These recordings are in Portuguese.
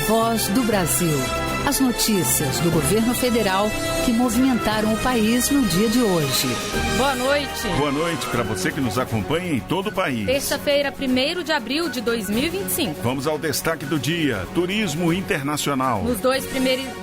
Voz do Brasil. As notícias do governo federal que movimentaram o país no dia de hoje. Boa noite. Boa noite para você que nos acompanha em todo o país. Terça-feira, 1º de abril de 2025. Vamos ao destaque do dia: turismo internacional. Nos 2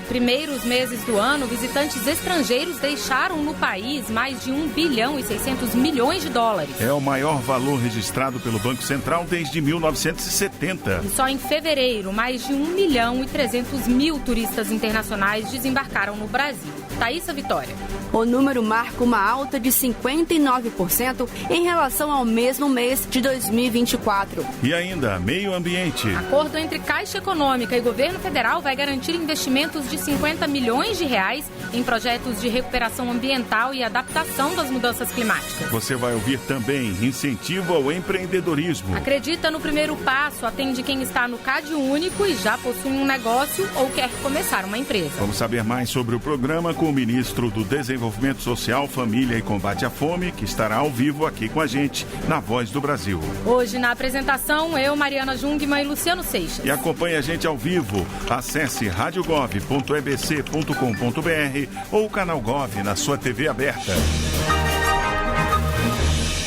primeiros meses do ano, visitantes estrangeiros deixaram no país mais de 1 bilhão e 600 milhões de dólares. É o maior valor registrado pelo Banco Central desde 1970. E só em fevereiro, mais de 1 milhão e 300 mil turistas internacionais desembarcaram no Brasil. Thaísa Vitória. O número marca uma alta de 59% em relação ao mesmo mês de 2024. E ainda, meio ambiente. Acordo entre Caixa Econômica e Governo Federal vai garantir investimentos de 50 milhões de reais em projetos de recuperação ambiental e adaptação das mudanças climáticas. Você vai ouvir também incentivo ao empreendedorismo. Acredita no primeiro passo, atende quem está no Cade Único e já possui um negócio ou quer começar uma empresa. Vamos saber mais sobre o programa com o ministro do Desenvolvimento Social, Família e Combate à Fome, que estará ao vivo aqui com a gente na Voz do Brasil. Hoje na apresentação, eu, Mariana Jungmann e Luciano Seixas. E acompanhe a gente ao vivo. Acesse radiogov.ebc.com.br ou o canal Gov na sua TV aberta.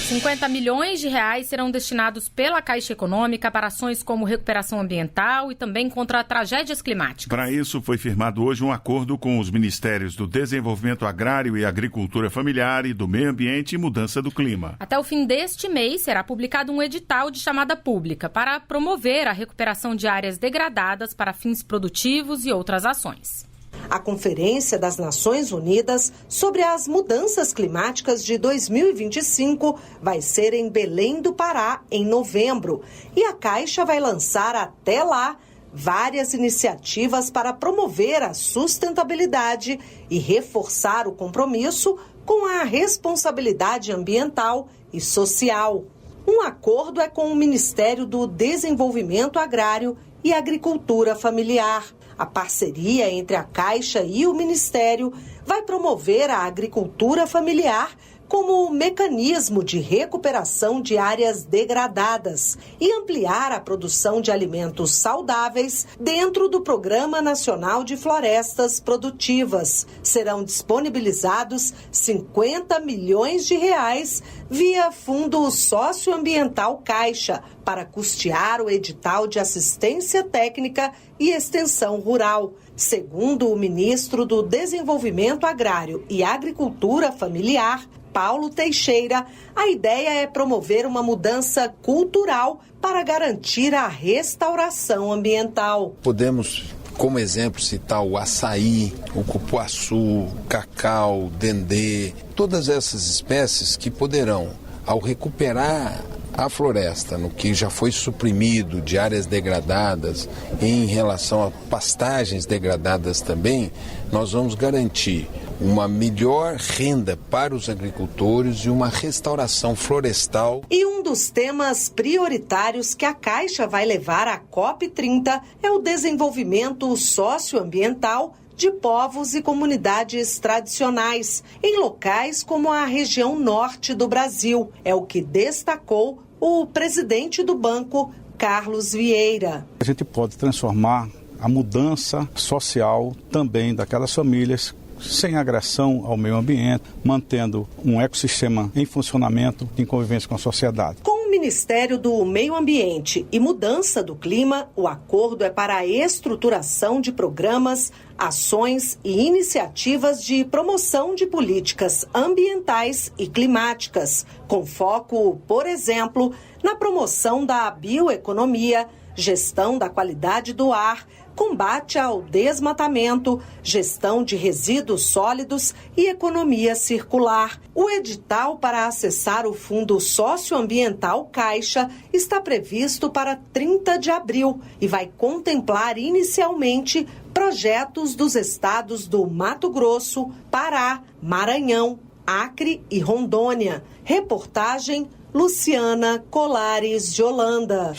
50 milhões de reais serão destinados pela Caixa Econômica para ações como recuperação ambiental e também contra tragédias climáticas. Para isso, foi firmado hoje um acordo com os Ministérios do Desenvolvimento Agrário e Agricultura Familiar e do Meio Ambiente e Mudança do Clima. Até o fim deste mês, será publicado um edital de chamada pública para promover a recuperação de áreas degradadas para fins produtivos e outras ações. A Conferência das Nações Unidas sobre as Mudanças Climáticas de 2025 vai ser em Belém do Pará, em novembro. E a Caixa vai lançar até lá várias iniciativas para promover a sustentabilidade e reforçar o compromisso com a responsabilidade ambiental e social. Um acordo é com o Ministério do Desenvolvimento Agrário e Agricultura Familiar. A parceria entre a Caixa e o Ministério vai promover a agricultura familiar como mecanismo de recuperação de áreas degradadas e ampliar a produção de alimentos saudáveis dentro do Programa Nacional de Florestas Produtivas. Serão disponibilizados 50 milhões de reais via Fundo Socioambiental Caixa para custear o edital de assistência técnica e extensão rural. Segundo o ministro do Desenvolvimento Agrário e Agricultura Familiar, Paulo Teixeira, a ideia é promover uma mudança cultural para garantir a restauração ambiental. Podemos, como exemplo, citar o açaí, o cupuaçu, o cacau, o dendê, todas essas espécies que poderão, ao recuperar a floresta, no que já foi suprimido de áreas degradadas, em relação a pastagens degradadas também, nós vamos garantir uma melhor renda para os agricultores e uma restauração florestal. E um dos temas prioritários que a Caixa vai levar à COP30 é o desenvolvimento socioambiental de povos e comunidades tradicionais, em locais como a região norte do Brasil. É o que destacou o presidente do banco, Carlos Vieira. A gente pode transformar a mudança social também daquelas famílias sem agressão ao meio ambiente, mantendo um ecossistema em funcionamento, em convivência com a sociedade. Com o Ministério do Meio Ambiente e Mudança do Clima, o acordo é para a estruturação de programas, ações e iniciativas de promoção de políticas ambientais e climáticas, com foco, por exemplo, na promoção da bioeconomia, gestão da qualidade do ar, combate ao desmatamento, gestão de resíduos sólidos e economia circular. O edital para acessar o Fundo Socioambiental Caixa está previsto para 30 de abril e vai contemplar inicialmente projetos dos estados do Mato Grosso, Pará, Maranhão, Acre e Rondônia. Reportagem Luciana Colares de Holanda.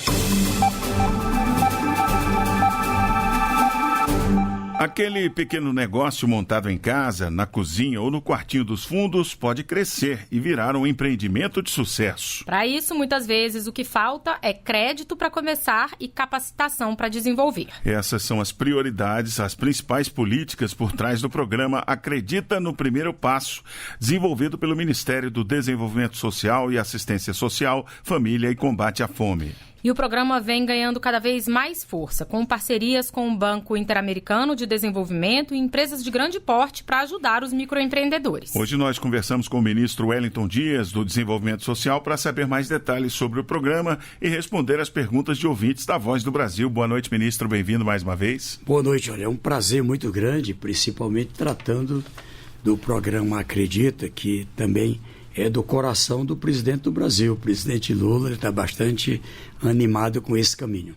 A Aquele pequeno negócio montado em casa, na cozinha ou no quartinho dos fundos pode crescer e virar um empreendimento de sucesso. Para isso, muitas vezes, o que falta é crédito para começar e capacitação para desenvolver. Essas são as prioridades, as principais políticas por trás do programa Acredita no Primeiro Passo, desenvolvido pelo Ministério do Desenvolvimento Social e Assistência Social, Família e Combate à Fome. E o programa vem ganhando cada vez mais força, com parcerias com o Banco Interamericano de Desenvolvimento e empresas de grande porte para ajudar os microempreendedores. Hoje nós conversamos com o ministro Wellington Dias, do Desenvolvimento Social, para saber mais detalhes sobre o programa e responder as perguntas de ouvintes da Voz do Brasil. Boa noite, ministro. Bem-vindo mais uma vez. Boa noite. Olha, é um prazer muito grande, principalmente tratando do programa Acredita, que também é do coração do presidente do Brasil. O presidente Lula está bastante animado com esse caminho.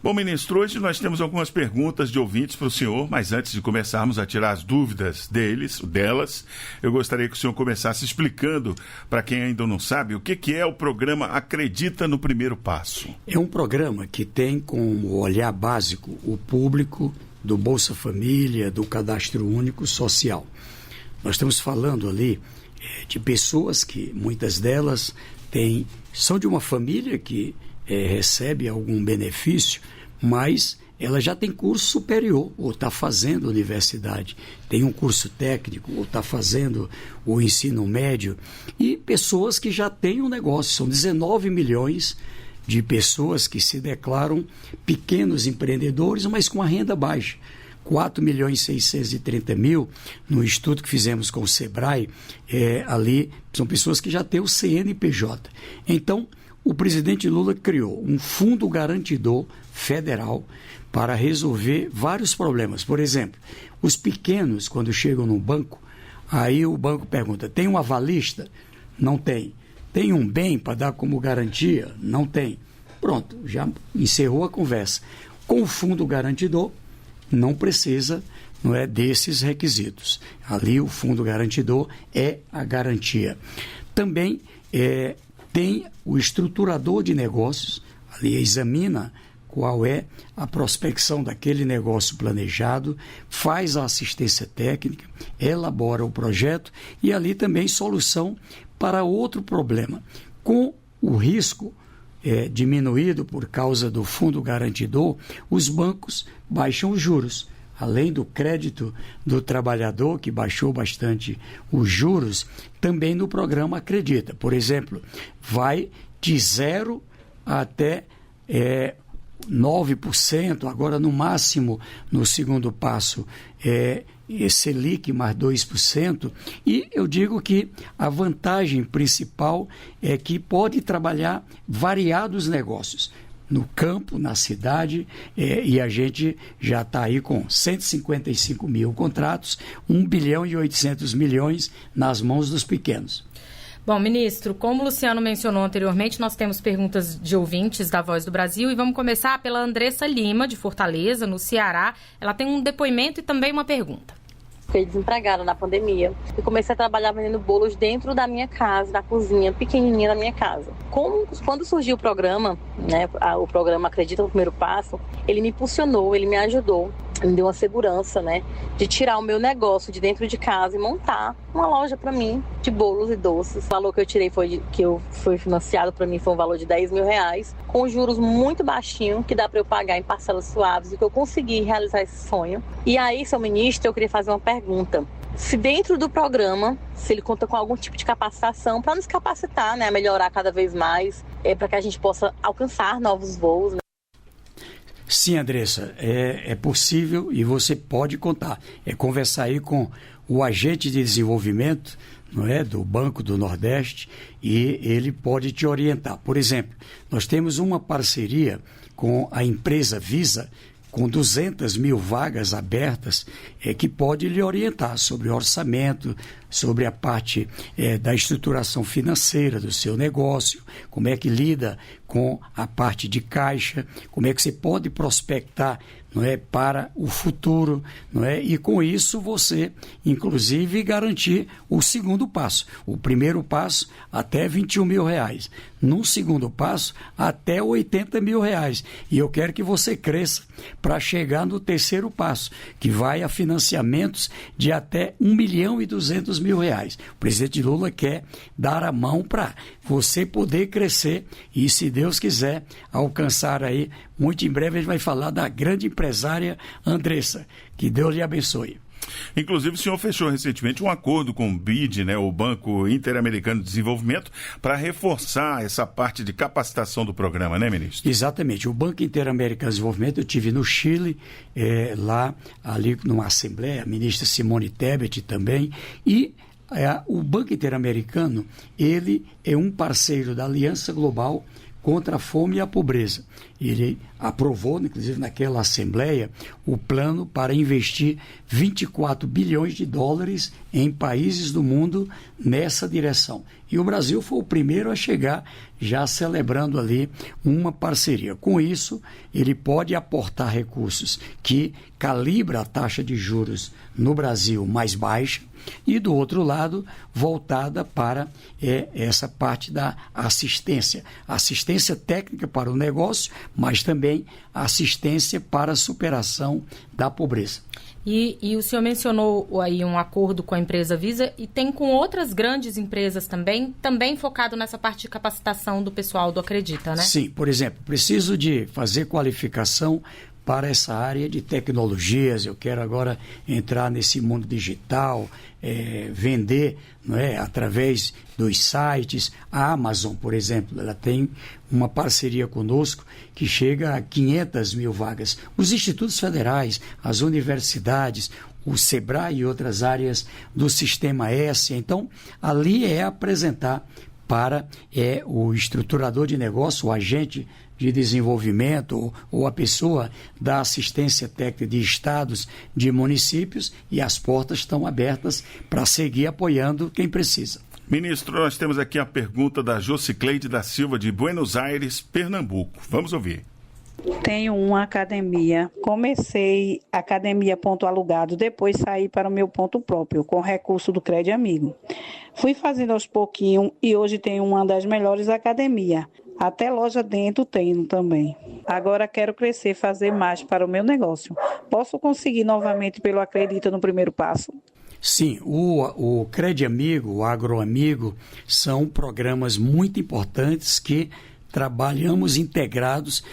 Bom, ministro, hoje nós temos algumas perguntas de ouvintes para o senhor, mas antes de começarmos a tirar as dúvidas delas, eu gostaria que o senhor começasse explicando, para quem ainda não sabe, o que é o programa Acredita no Primeiro Passo. É um programa que tem como olhar básico o público do Bolsa Família, do Cadastro Único Social. Nós estamos falando ali de pessoas que, muitas delas, são de uma família que recebe algum benefício, mas ela já tem curso superior, ou está fazendo universidade, tem um curso técnico, ou está fazendo o ensino médio, e pessoas que já têm um negócio. São 19 milhões de pessoas que se declaram pequenos empreendedores, mas com a renda baixa. 4.630.000, no estudo que fizemos com o Sebrae, ali são pessoas que já têm o CNPJ. Então, o presidente Lula criou um fundo garantidor federal para resolver vários problemas. Por exemplo, os pequenos, quando chegam no banco, aí o banco pergunta, tem um avalista? Não tem. Tem um bem para dar como garantia? Não tem. Pronto, já encerrou a conversa. Com o fundo garantidor, não precisa, desses requisitos. Ali o fundo garantidor é a garantia. Também tem o estruturador de negócios, ali examina qual é a prospecção daquele negócio planejado, faz a assistência técnica, elabora o projeto e ali também solução para outro problema. Com o risco diminuído por causa do fundo garantidor, os bancos baixam os juros. Além do crédito do trabalhador, que baixou bastante os juros, também no programa Acredita. Por exemplo, vai de 0 até 9%, agora no máximo, no segundo passo, Selic mais 2%, e eu digo que a vantagem principal é que pode trabalhar variados negócios, no campo, na cidade, e a gente já está aí com 155 mil contratos, 1 bilhão e 800 milhões nas mãos dos pequenos. Bom, ministro, como o Luciano mencionou anteriormente, nós temos perguntas de ouvintes da Voz do Brasil e vamos começar pela Andressa Lima, de Fortaleza, no Ceará. Ela tem um depoimento e também uma pergunta. Fiquei desempregada na pandemia e comecei a trabalhar vendendo bolos dentro da minha casa, da cozinha pequenininha da minha casa. Quando surgiu o programa, o programa Acredita no Primeiro Passo, ele me impulsionou, ele me ajudou, me deu uma segurança, de tirar o meu negócio de dentro de casa e montar uma loja para mim de bolos e doces. O valor que eu tirei foi financiado para mim foi um valor de R$10 mil, com juros muito baixinho, que dá para eu pagar em parcelas suaves, e que eu consegui realizar esse sonho. E aí, seu ministro, eu queria fazer uma pergunta. Se dentro do programa, se ele conta com algum tipo de capacitação para nos capacitar, a melhorar cada vez mais, para que a gente possa alcançar novos voos. Sim, Andressa, é possível e você pode contar. É conversar aí com o agente de desenvolvimento, do Banco do Nordeste, e ele pode te orientar. Por exemplo, nós temos uma parceria com a empresa Visa, com 200 mil vagas abertas, que pode lhe orientar sobre orçamento, sobre a parte da estruturação financeira do seu negócio, como é que lida com a parte de caixa, como é que você pode prospectar, não é, para o futuro, não é? E com isso você, inclusive, garantir o segundo passo. O primeiro passo, até R$21 mil. No segundo passo, até R$80 mil. E eu quero que você cresça para chegar no terceiro passo, que vai a financiamentos de até R$1.200.000. O presidente Lula quer dar a mão para você poder crescer e, se Deus quiser, alcançar aí, muito em breve a gente vai falar da grande empresária Andressa. Que Deus lhe abençoe. Inclusive, o senhor fechou recentemente um acordo com o BID, né, o Banco Interamericano de Desenvolvimento, para reforçar essa parte de capacitação do programa, né, ministro? Exatamente. O Banco Interamericano de Desenvolvimento, eu estive no Chile, lá, ali numa assembleia, a ministra Simone Tebet também, e o Banco Interamericano, ele é um parceiro da Aliança Global contra a Fome e a Pobreza. Ele aprovou, inclusive naquela assembleia, o plano para investir 24 bilhões de dólares em países do mundo nessa direção. E o Brasil foi o primeiro a chegar, já celebrando ali uma parceria. Com isso, ele pode aportar recursos que calibra a taxa de juros no Brasil mais baixa, e do outro lado, voltada para essa parte da assistência técnica para o negócio, mas também assistência para a superação da pobreza. E o senhor mencionou aí um acordo com a empresa Visa e tem com outras grandes empresas também focado nessa parte de capacitação do pessoal do Acredita, né? Sim, por exemplo, preciso de fazer qualificação para essa área de tecnologias, eu quero agora entrar nesse mundo digital, vender, não é, através dos sites. A Amazon, por exemplo, ela tem uma parceria conosco que chega a 500 mil vagas. Os institutos federais, as universidades, o SEBRAE e outras áreas do Sistema S. Então, ali é apresentar para o estruturador de negócio, o agente de desenvolvimento ou a pessoa da assistência técnica de estados, de municípios, e as portas estão abertas para seguir apoiando quem precisa. Ministro, nós temos aqui a pergunta da Jocicleide da Silva, de Buenos Aires, Pernambuco. Vamos ouvir. Tenho uma academia. Comecei academia ponto alugado, depois saí para o meu ponto próprio, com recurso do Crédito Amigo. Fui fazendo aos pouquinhos e hoje tenho uma das melhores academias. Até loja dentro tenho também. Agora quero crescer, fazer mais para o meu negócio. Posso conseguir novamente pelo Acredita no primeiro passo? Sim, o Crédito Amigo, o Agroamigo, são programas muito importantes que trabalhamos integrados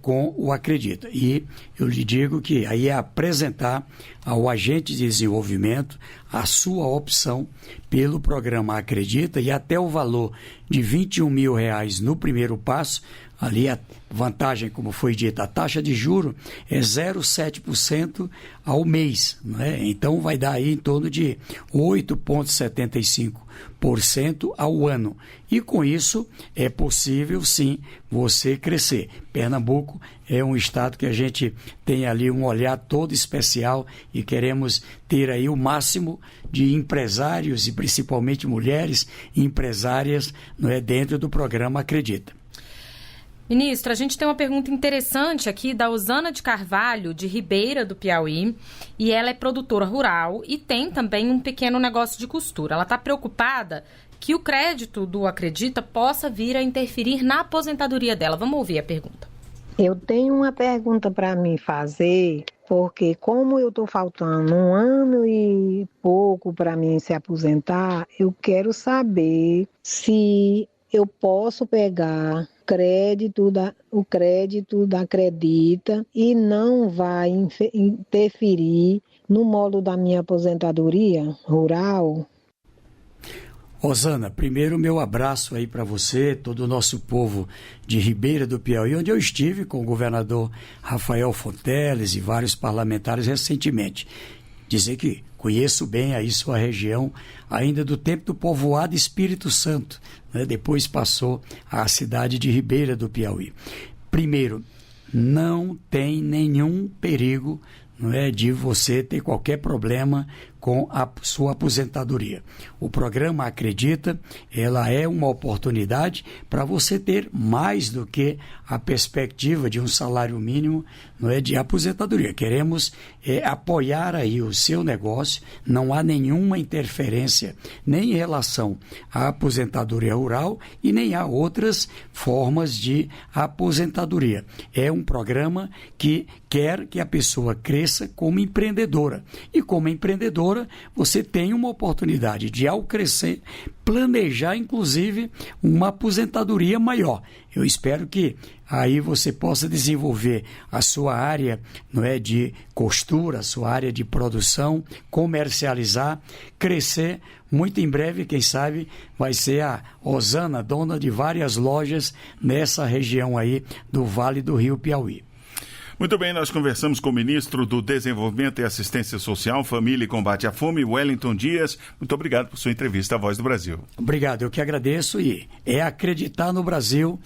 com o Acredita. E eu lhe digo que aí é apresentar ao agente de desenvolvimento a sua opção pelo programa Acredita, e até o valor de R$21 mil no primeiro passo. Ali a vantagem, como foi dito, a taxa de juro é 0,7% ao mês, não é? Então vai dar aí em torno de 8,75% ao ano. E com isso é possível sim você crescer. Pernambuco é um estado que a gente tem ali um olhar todo especial e queremos ter aí o máximo de empresários e principalmente mulheres empresárias, não é, dentro do programa Acredita. Ministro, a gente tem uma pergunta interessante aqui da Osana de Carvalho, de Ribeira do Piauí, e ela é produtora rural e tem também um pequeno negócio de costura. Ela está preocupada que o crédito do Acredita possa vir a interferir na aposentadoria dela. Vamos ouvir a pergunta. Eu tenho uma pergunta para me fazer, porque como eu estou faltando 1 ano e pouco para mim se aposentar, eu quero saber se eu posso pegar o crédito da Acredita e não vai interferir no modo da minha aposentadoria rural. Osana, primeiro meu abraço aí para você, todo o nosso povo de Ribeira do Piauí, onde eu estive com o governador Rafael Fonteles e vários parlamentares recentemente. Dizer que conheço bem aí sua região, ainda do tempo do povoado Espírito Santo, né? Depois passou à cidade de Ribeira do Piauí. Primeiro, não tem nenhum perigo, não é, de você ter qualquer problema com a sua aposentadoria. O programa Acredita, ela é uma oportunidade para você ter mais do que a perspectiva de um salário mínimo, não é, de aposentadoria. Queremos apoiar aí o seu negócio, não há nenhuma interferência nem em relação à aposentadoria rural e nem há outras formas de aposentadoria. É um programa que quer que a pessoa cresça como empreendedora. E como empreendedora, você tem uma oportunidade de, ao crescer, planejar, inclusive, uma aposentadoria maior. Eu espero que aí você possa desenvolver a sua área, não é, de costura, a sua área de produção, comercializar, crescer. Muito em breve, quem sabe, vai ser a Osana, dona de várias lojas nessa região aí do Vale do Rio Piauí. Muito bem, nós conversamos com o ministro do Desenvolvimento e Assistência Social, Família e Combate à Fome, Wellington Dias. Muito obrigado por sua entrevista à Voz do Brasil. Obrigado, eu que agradeço, e é acreditar no Brasil.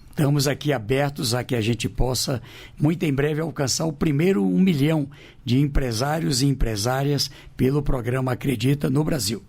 Estamos aqui abertos a que a gente possa, muito em breve, alcançar o primeiro 1 milhão de empresários e empresárias pelo programa Acredita no Brasil.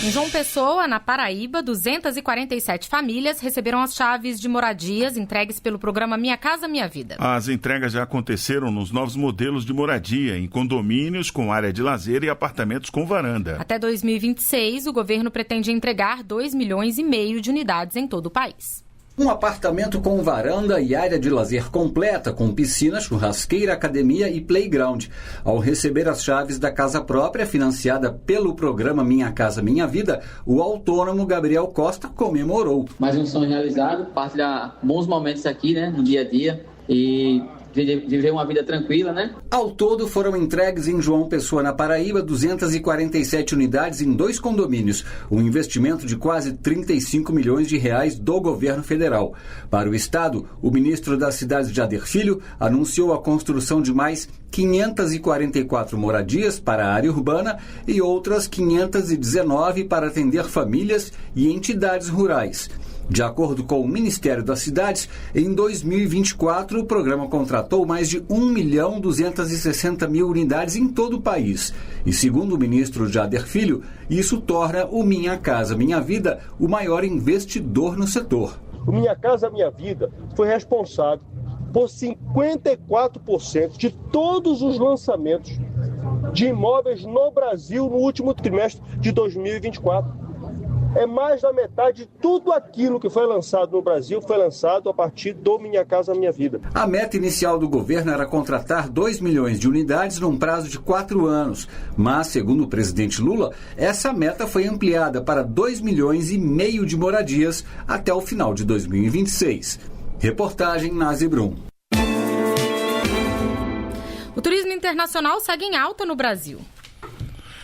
Em João Pessoa, na Paraíba, 247 famílias receberam as chaves de moradias entregues pelo programa Minha Casa Minha Vida. As entregas já aconteceram nos novos modelos de moradia, em condomínios com área de lazer e apartamentos com varanda. Até 2026, o governo pretende entregar 2,5 milhões de unidades em todo o país. Um apartamento com varanda e área de lazer completa, com piscina, churrasqueira, academia e playground. Ao receber as chaves da casa própria, financiada pelo programa Minha Casa Minha Vida, o autônomo Gabriel Costa comemorou. Mais um sonho realizado, partilhar bons momentos aqui, né, no dia a dia, e viver uma vida tranquila, né? Ao todo, foram entregues em João Pessoa, na Paraíba, 247 unidades em 2 condomínios, um investimento de quase 35 milhões de reais do governo federal. Para o Estado, o ministro das Cidades, Jader Filho, anunciou a construção de mais 544 moradias para a área urbana e outras 519 para atender famílias e entidades rurais. De acordo com o Ministério das Cidades, em 2024 o programa contratou mais de 1.260.000 unidades em todo o país. E segundo o ministro Jader Filho, isso torna o Minha Casa Minha Vida o maior investidor no setor. O Minha Casa Minha Vida foi responsável por 54% de todos os lançamentos de imóveis no Brasil no último trimestre de 2024. É mais da metade de tudo aquilo que foi lançado no Brasil foi lançado a partir do Minha Casa Minha Vida. A meta inicial do governo era contratar 2 milhões de unidades num prazo de 4 anos. Mas, segundo o presidente Lula, essa meta foi ampliada para 2,5 milhões de moradias até o final de 2026. Reportagem Nazi Brum. O turismo internacional segue em alta no Brasil.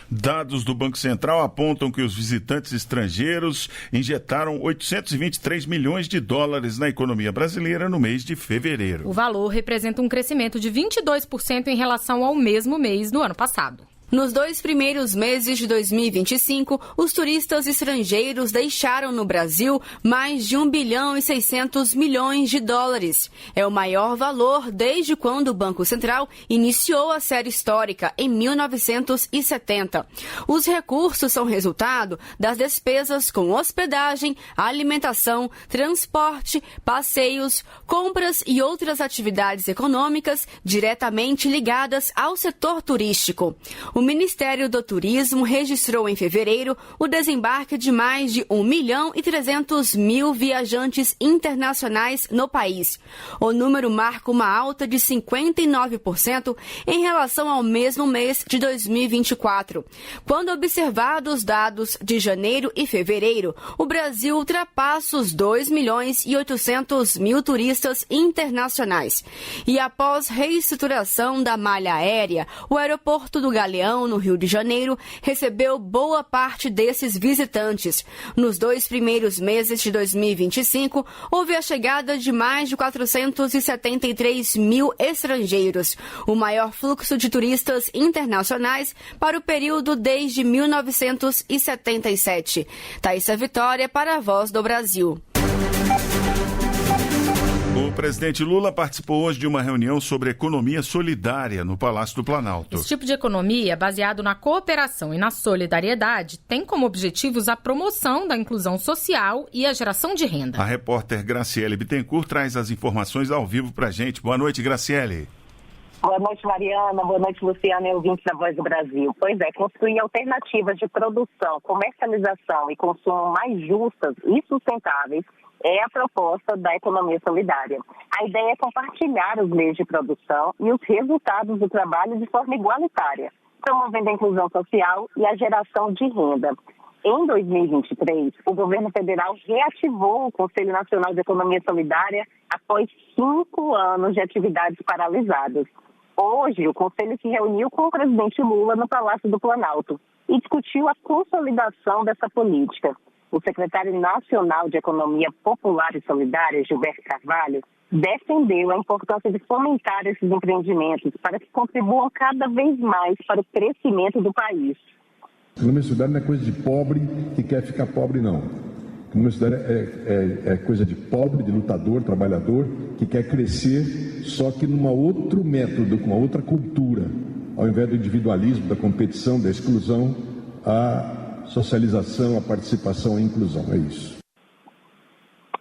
Dados do Banco Central apontam que os visitantes estrangeiros injetaram 823 milhões de dólares na economia brasileira no mês de fevereiro. O valor representa um crescimento de 22% em relação ao mesmo mês do ano passado. Nos 2 primeiros meses de 2025, os turistas estrangeiros deixaram no Brasil mais de 1 bilhão e 600 milhões de dólares. É o maior valor desde quando o Banco Central iniciou a série histórica, em 1970. Os recursos são resultado das despesas com hospedagem, alimentação, transporte, passeios, compras e outras atividades econômicas diretamente ligadas ao setor turístico. O Ministério do Turismo registrou em fevereiro o desembarque de mais de 1 milhão e 300 mil viajantes internacionais no país. O número marca uma alta de 59% em relação ao mesmo mês de 2024. Quando observados os dados de janeiro e fevereiro, o Brasil ultrapassa os 2 milhões e 800 mil turistas internacionais. E após reestruturação da malha aérea, o aeroporto do Galeão, no Rio de Janeiro, recebeu boa parte desses visitantes. Nos 2 primeiros meses de 2025, houve a chegada de mais de 473 mil estrangeiros, o maior fluxo de turistas internacionais para o período desde 1977. Thaísa Vitória para a Voz do Brasil. O presidente Lula participou hoje de uma reunião sobre economia solidária no Palácio do Planalto. Esse tipo de economia, baseado na cooperação e na solidariedade, tem como objetivos a promoção da inclusão social e a geração de renda. A repórter Graciele Bittencourt traz as informações ao vivo pra gente. Boa noite, Graciele. Boa noite, Mariana. Boa noite, Luciana e ouvintes da Voz do Brasil. Pois é, construir alternativas de produção, comercialização e consumo mais justas e sustentáveis é a proposta da economia solidária. A ideia é compartilhar os meios de produção e os resultados do trabalho de forma igualitária, promovendo a inclusão social e a geração de renda. Em 2023, o governo federal reativou o Conselho Nacional de Economia Solidária após 5 anos de atividades paralisadas. Hoje, o Conselho se reuniu com o presidente Lula no Palácio do Planalto e discutiu a consolidação dessa política. O secretário nacional de Economia Popular e Solidária, Gilberto Carvalho, defendeu a importância de fomentar esses empreendimentos para que contribuam cada vez mais para o crescimento do país. Economia solidária não é coisa de pobre que quer ficar pobre, não. Economia solidária é coisa de pobre, de lutador, trabalhador, que quer crescer, só que num outro método, com uma outra cultura. Ao invés do individualismo, da competição, da exclusão, a socialização, a participação e a inclusão. É isso.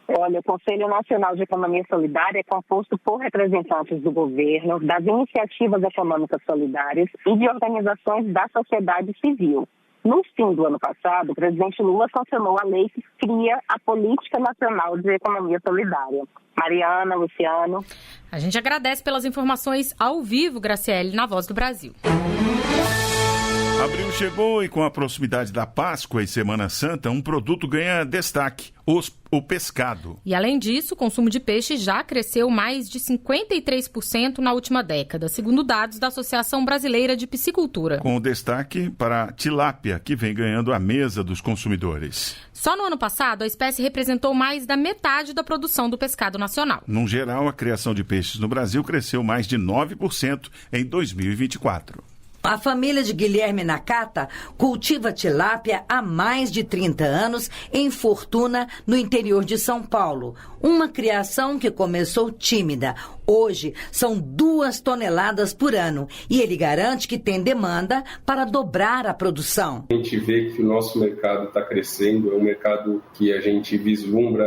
Olha, o Conselho Nacional de Economia Solidária é composto por representantes do governo, das iniciativas econômicas solidárias e de organizações da sociedade civil. No fim do ano passado, o presidente Lula sancionou a lei que cria a Política Nacional de Economia Solidária. Mariana, Luciano. A gente agradece pelas informações ao vivo, Graciele, na Voz do Brasil. Abril chegou e com a proximidade da Páscoa e Semana Santa, um produto ganha destaque, o pescado. E além disso, o consumo de peixe já cresceu mais de 53% na última década, segundo dados da Associação Brasileira de Piscicultura. Com destaque para a tilápia, que vem ganhando a mesa dos consumidores. Só no ano passado, a espécie representou mais da metade da produção do pescado nacional. No geral, a criação de peixes no Brasil cresceu mais de 9% em 2024. A família de Guilherme Nakata cultiva tilápia há mais de 30 anos em Fortuna, no interior de São Paulo. Uma criação que começou tímida. Hoje são 2 toneladas por ano e ele garante que tem demanda para dobrar a produção. A gente vê que o nosso mercado está crescendo, é um mercado que a gente vislumbra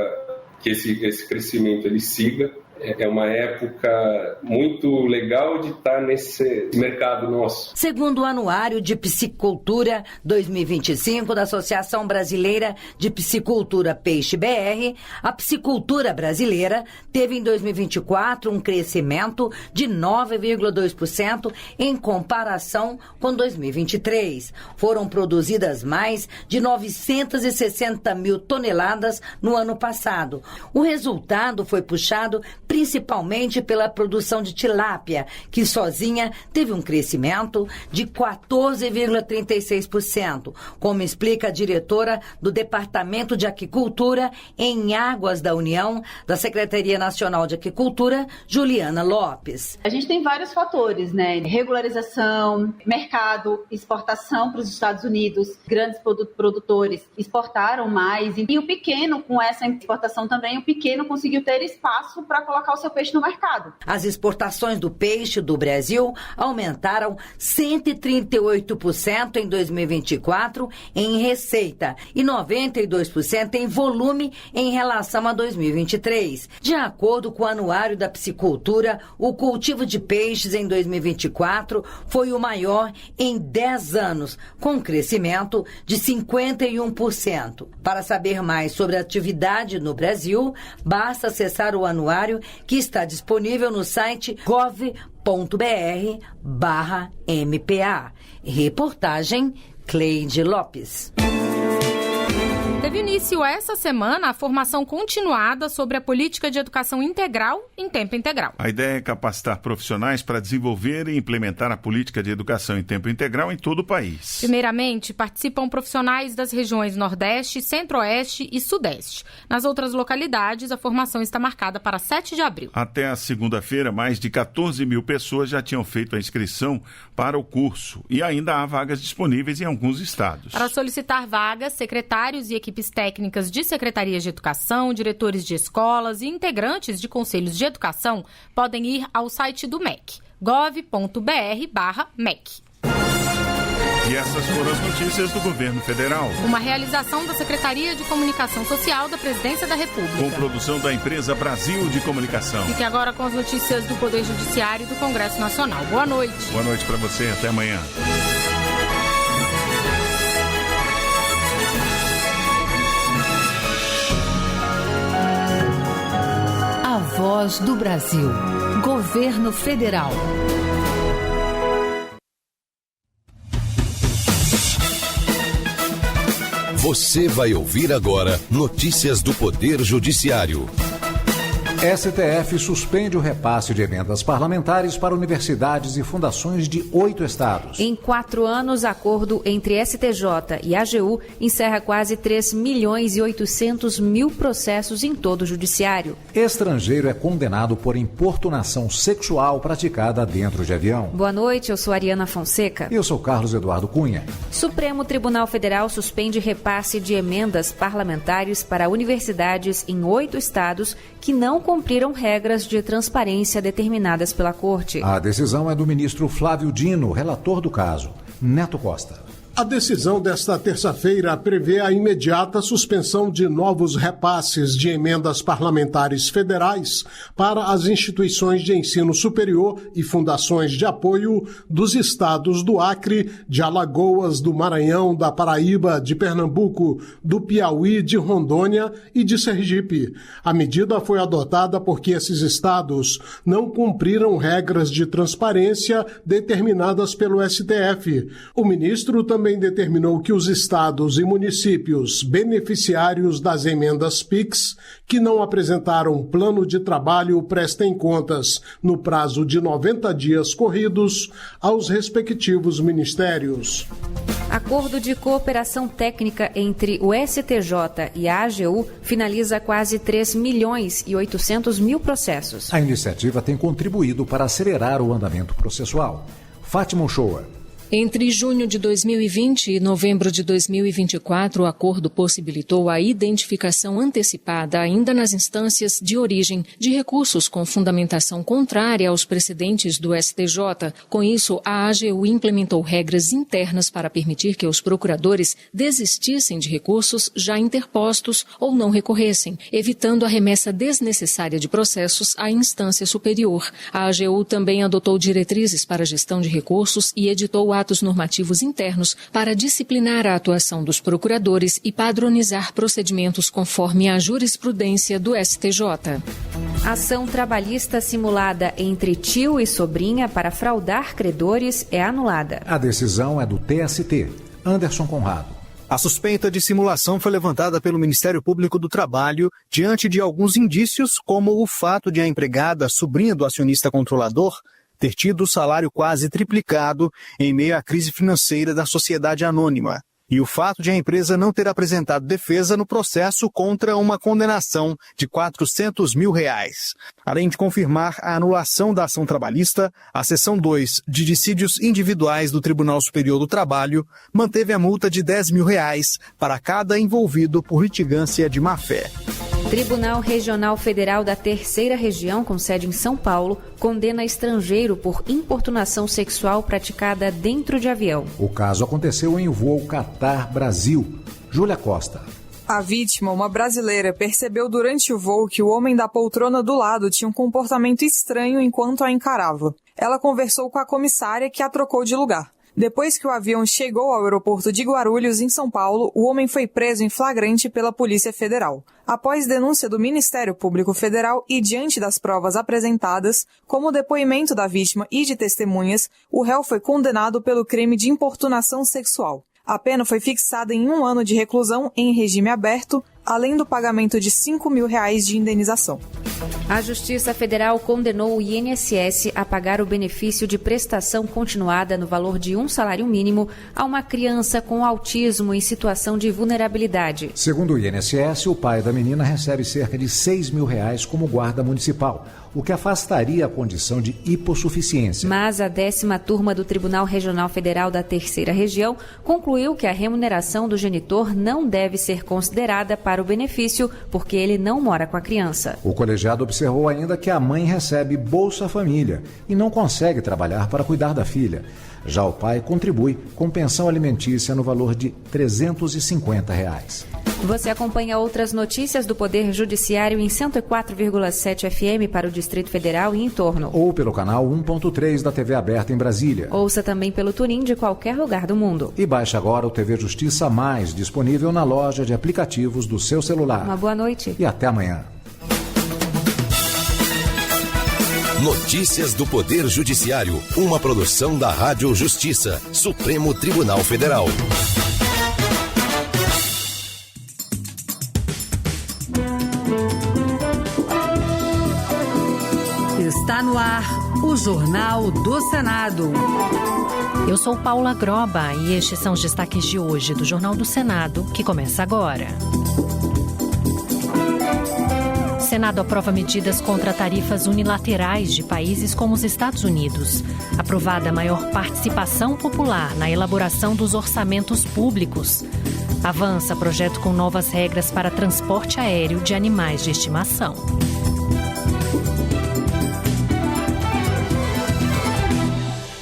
que esse crescimento ele siga. É uma época muito legal de estar nesse mercado nosso. Segundo o Anuário de Piscicultura 2025 da Associação Brasileira de Piscicultura Peixe BR, a piscicultura brasileira teve em 2024 um crescimento de 9,2% em comparação com 2023. Foram produzidas mais de 960 mil toneladas no ano passado. O resultado foi puxado principalmente pela produção de tilápia, que sozinha teve um crescimento de 14,36%, como explica a diretora do Departamento de Aquicultura em Águas da União, da Secretaria Nacional de Aquicultura, Juliana Lopes. A gente tem vários fatores, né? Regularização, mercado, exportação para os Estados Unidos, grandes produtores exportaram mais, e o pequeno, com essa exportação também, o pequeno conseguiu ter espaço para colocar o seu peixe no mercado. As exportações do peixe do Brasil aumentaram 138% em 2024 em receita e 92% em volume em relação a 2023. De acordo com o Anuário da Piscicultura, o cultivo de peixes em 2024 foi o maior em 10 anos, com crescimento de 51%. Para saber mais sobre a atividade no Brasil, basta acessar o anuário que está disponível no site gov.br/MPA. Reportagem Cleide Lopes. Teve início essa semana a formação continuada sobre a política de educação integral em tempo integral. A ideia é capacitar profissionais para desenvolver e implementar a política de educação em tempo integral em todo o país. Primeiramente, participam profissionais das regiões Nordeste, Centro-Oeste e Sudeste. Nas outras localidades, a formação está marcada para 7 de abril. Até a segunda-feira, mais de 14 mil pessoas já tinham feito a inscrição para o curso e ainda há vagas disponíveis em alguns estados. Para solicitar vagas, secretários e equipes equipes técnicas de secretarias de educação, diretores de escolas e integrantes de conselhos de educação podem ir ao site do MEC, gov.br/MEC. E essas foram as notícias do governo federal. Uma realização da Secretaria de Comunicação Social da Presidência da República. Com produção da empresa Brasil de Comunicação. Fique agora com as notícias do Poder Judiciário e do Congresso Nacional. Boa noite. Boa noite para você. Até amanhã. A Voz do Brasil. Governo Federal. Você vai ouvir agora notícias do Poder Judiciário. STF suspende o repasse de emendas parlamentares para universidades e fundações de 8 estados. Em 4 anos, acordo entre STJ e AGU encerra quase 3.800.000 processos em todo o judiciário. Estrangeiro é condenado por importunação sexual praticada dentro de avião. Boa noite, eu sou Ariana Fonseca. E eu sou Carlos Eduardo Cunha. Supremo Tribunal Federal suspende repasse de emendas parlamentares para universidades em 8 estados que não cumpriram regras de transparência determinadas pela Corte. A decisão é do ministro Flávio Dino, relator do caso. Neto Costa. A decisão desta terça-feira prevê a imediata suspensão de novos repasses de emendas parlamentares federais para as instituições de ensino superior e fundações de apoio dos estados do Acre, de Alagoas, do Maranhão, da Paraíba, de Pernambuco, do Piauí, de Rondônia e de Sergipe. A medida foi adotada porque esses estados não cumpriram regras de transparência determinadas pelo STF. O ministro também determinou que os estados e municípios beneficiários das emendas PIX que não apresentaram plano de trabalho prestem contas no prazo de 90 dias corridos aos respectivos ministérios. Acordo de cooperação técnica entre o STJ e a AGU finaliza quase 3.800.000 processos. A iniciativa tem contribuído para acelerar o andamento processual. Fátima Uchoa. Entre junho de 2020 e novembro de 2024, o acordo possibilitou a identificação antecipada, ainda nas instâncias de origem, de recursos com fundamentação contrária aos precedentes do STJ. Com isso, a AGU implementou regras internas para permitir que os procuradores desistissem de recursos já interpostos ou não recorressem, evitando a remessa desnecessária de processos à instância superior. A AGU também adotou diretrizes para a gestão de recursos e editou atos normativos internos para disciplinar a atuação dos procuradores e padronizar procedimentos conforme a jurisprudência do STJ. Ação trabalhista simulada entre tio e sobrinha para fraudar credores é anulada. A decisão é do TST. Anderson Conrado. A suspeita de simulação foi levantada pelo Ministério Público do Trabalho diante de alguns indícios, como o fato de a empregada, sobrinha do acionista controlador, ter tido o salário quase triplicado em meio à crise financeira da sociedade anônima, e o fato de a empresa não ter apresentado defesa no processo contra uma condenação de R$400 mil. Além de confirmar a anulação da ação trabalhista, a seção 2 de dissídios individuais do Tribunal Superior do Trabalho manteve a multa de R$10 mil para cada envolvido por litigância de má-fé. Tribunal Regional Federal da Terceira Região, com sede em São Paulo, condena estrangeiro por importunação sexual praticada dentro de avião. O caso aconteceu em voo Qatar-Brasil. Júlia Costa. A vítima, uma brasileira, percebeu durante o voo que o homem da poltrona do lado tinha um comportamento estranho enquanto a encarava. Ela conversou com a comissária, que a trocou de lugar. Depois que o avião chegou ao aeroporto de Guarulhos, em São Paulo, o homem foi preso em flagrante pela Polícia Federal. Após denúncia do Ministério Público Federal e diante das provas apresentadas, como o depoimento da vítima e de testemunhas, o réu foi condenado pelo crime de importunação sexual. A pena foi fixada em 1 ano de reclusão em regime aberto, além do pagamento de R$5 mil de indenização. A Justiça Federal condenou o INSS a pagar o benefício de prestação continuada no valor de um salário mínimo a uma criança com autismo em situação de vulnerabilidade. Segundo o INSS, o pai da menina recebe cerca de R$6 mil como guarda municipal. o que afastaria a condição de hipossuficiência. Mas a 10ª turma do Tribunal Regional Federal da Terceira Região concluiu que a remuneração do genitor não deve ser considerada para o benefício, porque ele não mora com a criança. O colegiado observou ainda que a mãe recebe Bolsa Família e não consegue trabalhar para cuidar da filha. Já o pai contribui com pensão alimentícia no valor de R$ 350. Você acompanha outras notícias do Poder Judiciário em 104,7 FM para o Distrito Federal e em torno. Ou pelo canal 1.3 da TV aberta em Brasília. Ouça também pelo TuneIn de qualquer lugar do mundo. E baixe agora o TV Justiça Mais, disponível na loja de aplicativos do seu celular. Uma boa noite. E até amanhã. Notícias do Poder Judiciário, uma produção da Rádio Justiça, Supremo Tribunal Federal. Está no ar o Jornal do Senado. Eu sou Paula Groba e estes são os destaques de hoje do Jornal do Senado, que começa agora. Senado aprova medidas contra tarifas unilaterais de países como os Estados Unidos. Aprovada maior participação popular na elaboração dos orçamentos públicos. Avança projeto com novas regras para transporte aéreo de animais de estimação.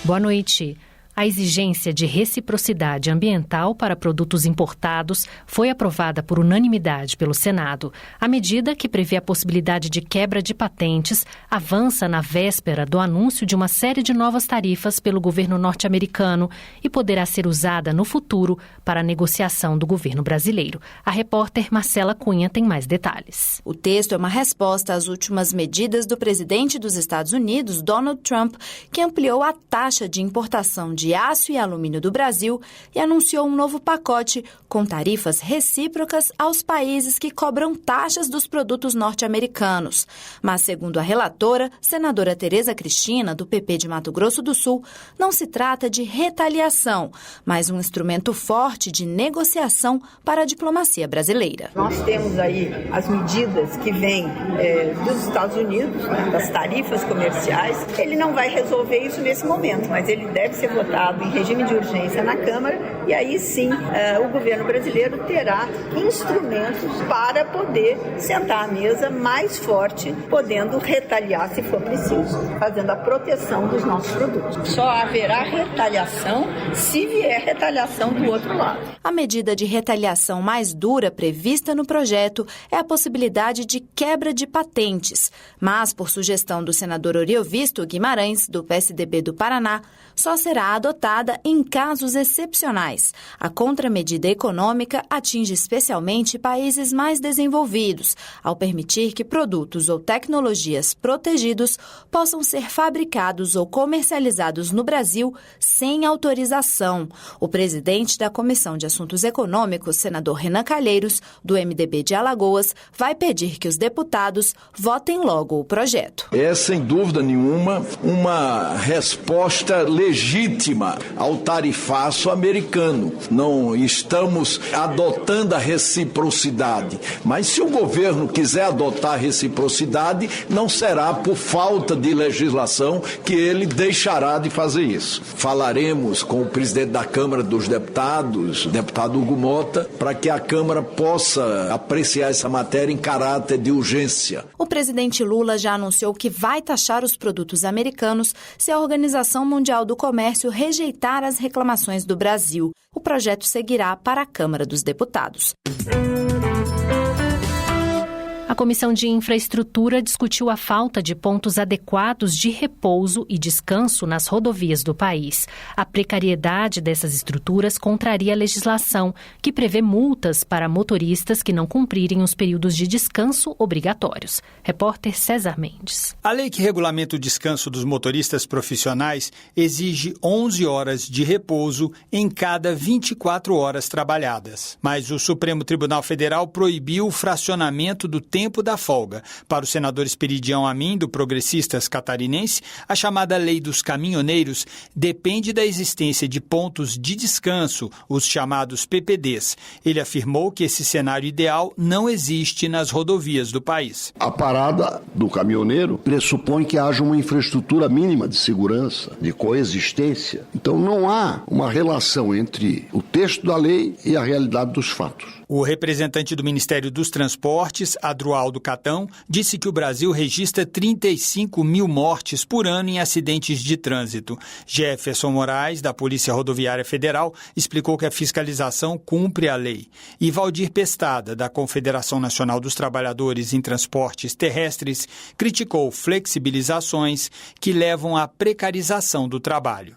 Boa noite. A exigência de reciprocidade ambiental para produtos importados foi aprovada por unanimidade pelo Senado. A medida, que prevê a possibilidade de quebra de patentes, avança na véspera do anúncio de uma série de novas tarifas pelo governo norte-americano e poderá ser usada no futuro para a negociação do governo brasileiro. A repórter Marcela Cunha tem mais detalhes. O texto é uma resposta às últimas medidas do presidente dos Estados Unidos, Donald Trump, que ampliou a taxa de importação de aço e alumínio do Brasil e anunciou um novo pacote com tarifas recíprocas aos países que cobram taxas dos produtos norte-americanos. Mas, segundo a relatora, senadora Tereza Cristina, do PP de Mato Grosso do Sul, não se trata de retaliação, mas um instrumento forte de negociação para a diplomacia brasileira. Nós temos aí as medidas que vêm dos Estados Unidos, das tarifas comerciais. Ele não vai resolver isso nesse momento, mas ele deve ser votado em regime de urgência na Câmara e aí sim o governo brasileiro terá instrumentos para poder sentar à mesa mais forte, podendo retaliar se for preciso, fazendo a proteção dos nossos produtos. Só haverá retaliação se vier retaliação do outro lado. A medida de retaliação mais dura prevista no projeto é a possibilidade de quebra de patentes, mas por sugestão do senador Oriovisto Guimarães, do PSDB do Paraná, só será adotada em casos excepcionais. A contramedida econômica atinge especialmente países mais desenvolvidos, ao permitir que produtos ou tecnologias protegidos possam ser fabricados ou comercializados no Brasil sem autorização. O presidente da Comissão de Assuntos Econômicos, senador Renan Calheiros, do MDB de Alagoas, vai pedir que os deputados votem logo o projeto. É, sem dúvida nenhuma, uma resposta legítima ao tarifaço americano. Não estamos adotando a reciprocidade, mas se o governo quiser adotar a reciprocidade, não será por falta de legislação que ele deixará de fazer isso. Falaremos com o presidente da Câmara dos Deputados, deputado Hugo Mota, para que a Câmara possa apreciar essa matéria em caráter de urgência. O presidente Lula já anunciou que vai taxar os produtos americanos se a Organização Mundial do Comércio rejeitar as reclamações do Brasil. O projeto seguirá para a Câmara dos Deputados. A Comissão de Infraestrutura discutiu a falta de pontos adequados de repouso e descanso nas rodovias do país. A precariedade dessas estruturas contraria a legislação, que prevê multas para motoristas que não cumprirem os períodos de descanso obrigatórios. Repórter César Mendes. A lei que regulamenta o descanso dos motoristas profissionais exige 11 horas de repouso em cada 24 horas trabalhadas. Mas o Supremo Tribunal Federal proibiu o fracionamento do tempo tempo da folga. Para o senador Esperidião Amin, do Progressistas catarinense, a chamada Lei dos Caminhoneiros depende da existência de pontos de descanso, os chamados PPDs. Ele afirmou que esse cenário ideal não existe nas rodovias do país. A parada do caminhoneiro pressupõe que haja uma infraestrutura mínima de segurança, de coexistência. Então não há uma relação entre o texto da lei e a realidade dos fatos. O representante do Ministério dos Transportes, Adroaldo Catão, disse que o Brasil registra 35 mil mortes por ano em acidentes de trânsito. Jefferson Moraes, da Polícia Rodoviária Federal, explicou que a fiscalização cumpre a lei. E Valdir Pestada, da Confederação Nacional dos Trabalhadores em Transportes Terrestres, criticou flexibilizações que levam à precarização do trabalho.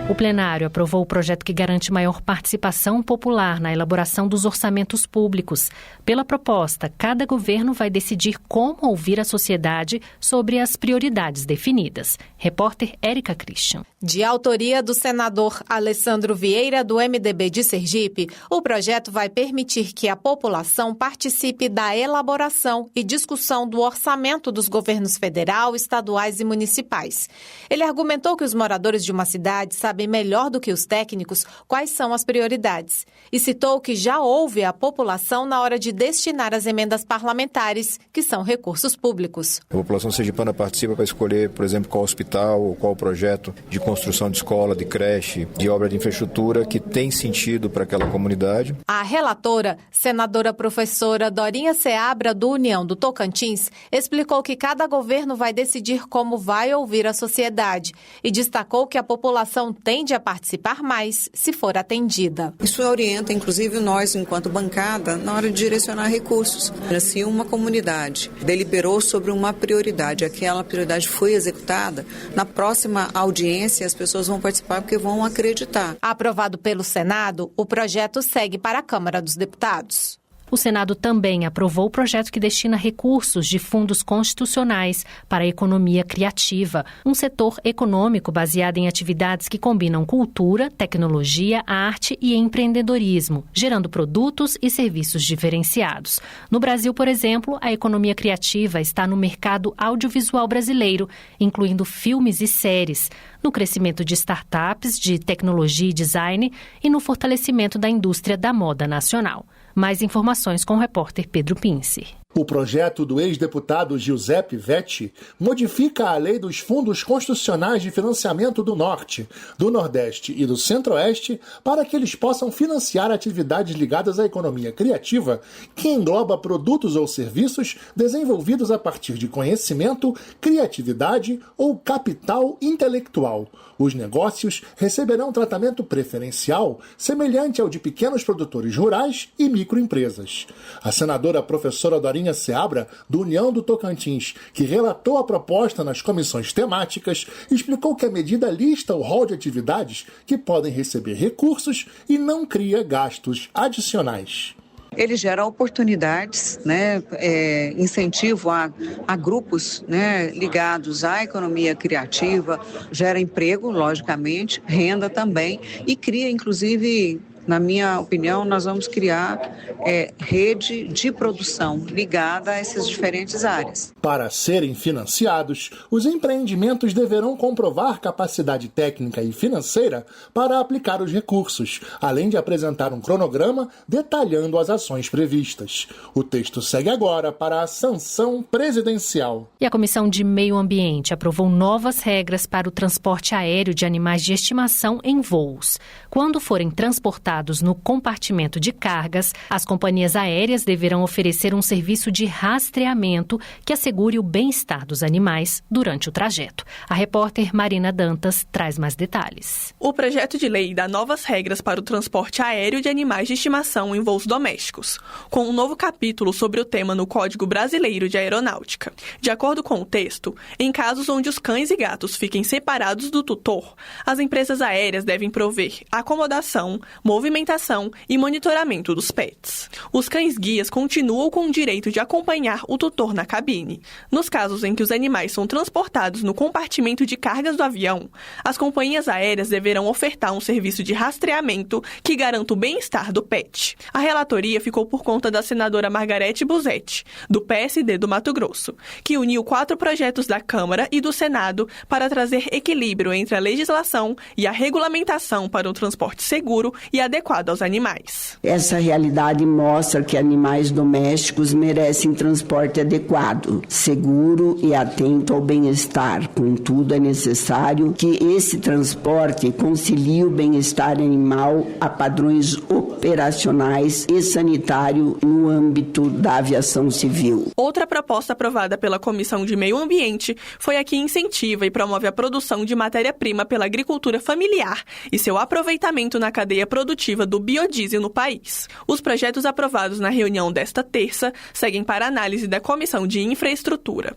O plenário aprovou o projeto que garante maior participação popular na elaboração dos orçamentos públicos. Pela proposta, cada governo vai decidir como ouvir a sociedade sobre as prioridades definidas. Repórter Érica Christian. De autoria do senador Alessandro Vieira, do MDB de Sergipe, o projeto vai permitir que a população participe da elaboração e discussão do orçamento dos governos federal, estaduais e municipais. Ele argumentou que os moradores de uma cidade sabem melhor do que os técnicos quais são as prioridades e citou que já ouve a população na hora de destinar as emendas parlamentares, que são recursos públicos. A população sergipana participa para escolher, por exemplo, qual hospital ou qual projeto de construção de escola, de creche, de obra de infraestrutura que tem sentido para aquela comunidade. A relatora, senadora professora Dorinha Seabra, do União do Tocantins, explicou que cada governo vai decidir como vai ouvir a sociedade e destacou que a população tende a participar mais se for atendida. Isso orienta, inclusive, nós, enquanto bancada, na hora de direcionar recursos. Se uma comunidade deliberou sobre uma prioridade, aquela prioridade foi executada, na próxima audiência as pessoas vão participar porque vão acreditar. Aprovado pelo Senado, o projeto segue para a Câmara dos Deputados. O Senado também aprovou o projeto que destina recursos de fundos constitucionais para a economia criativa, um setor econômico baseado em atividades que combinam cultura, tecnologia, arte e empreendedorismo, gerando produtos e serviços diferenciados. No Brasil, por exemplo, a economia criativa está no mercado audiovisual brasileiro, incluindo filmes e séries, no crescimento de startups, de tecnologia e design e no fortalecimento da indústria da moda nacional. Mais informações com o repórter Pedro Pince. O projeto do ex-deputado Giuseppe Vetti modifica a lei dos fundos constitucionais de financiamento do Norte, do Nordeste e do Centro-Oeste para que eles possam financiar atividades ligadas à economia criativa, que engloba produtos ou serviços desenvolvidos a partir de conhecimento, criatividade ou capital intelectual. Os negócios receberão tratamento preferencial semelhante ao de pequenos produtores rurais e microempresas. A senadora professora Dorinha Seabra, do União do Tocantins, que relatou a proposta nas comissões temáticas, explicou que a medida lista o rol de atividades que podem receber recursos e não cria gastos adicionais. Ele gera oportunidades, incentivo a grupos ligados à economia criativa, gera emprego, logicamente, renda também e cria, inclusive, na minha opinião, nós vamos criar rede de produção ligada a essas diferentes áreas. Para serem financiados, os empreendimentos deverão comprovar capacidade técnica e financeira para aplicar os recursos, além de apresentar um cronograma detalhando as ações previstas. O texto segue agora para a sanção presidencial. E a Comissão de Meio Ambiente aprovou novas regras para o transporte aéreo de animais de estimação em voos. Quando forem transportados no compartimento de cargas, as companhias aéreas deverão oferecer um serviço de rastreamento que assegure o bem-estar dos animais durante o trajeto. A repórter Marina Dantas traz mais detalhes. O projeto de lei dá novas regras para o transporte aéreo de animais de estimação em voos domésticos, com um novo capítulo sobre o tema no Código Brasileiro de Aeronáutica. De acordo com o texto, em casos onde os cães e gatos fiquem separados do tutor, as empresas aéreas devem prover acomodação, movimentação movimentação e monitoramento dos pets. Os cães-guias continuam com o direito de acompanhar o tutor na cabine. Nos casos em que os animais são transportados no compartimento de cargas do avião, as companhias aéreas deverão ofertar um serviço de rastreamento que garanta o bem-estar do pet. A relatoria ficou por conta da senadora Margarete Busetti, do PSD do Mato Grosso, que uniu 4 projetos da Câmara e do Senado para trazer equilíbrio entre a legislação e a regulamentação para um transporte seguro e adequado aos animais. Essa realidade mostra que animais domésticos merecem transporte adequado, seguro e atento ao bem-estar. Contudo, é necessário que esse transporte concilie o bem-estar animal a padrões operacionais e sanitário no âmbito da aviação civil. Outra proposta aprovada pela Comissão de Meio Ambiente foi a que incentiva e promove a produção de matéria-prima pela agricultura familiar e seu aproveitamento na cadeia produtiva do biodiesel no país. Os projetos aprovados na reunião desta terça seguem para análise da Comissão de Infraestrutura.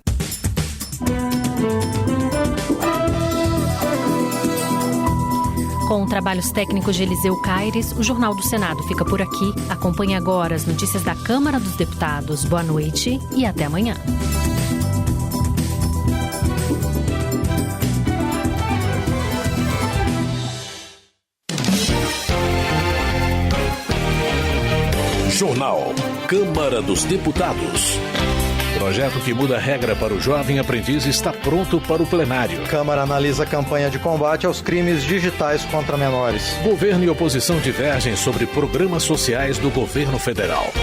Com trabalhos técnicos de Eliseu Caires, o Jornal do Senado fica por aqui. Acompanhe agora as notícias da Câmara dos Deputados. Boa noite e até amanhã. Jornal Câmara dos Deputados. Projeto que muda a regra para o jovem aprendiz está pronto para o plenário. Câmara analisa a campanha de combate aos crimes digitais contra menores. Governo e oposição divergem sobre programas sociais do governo federal.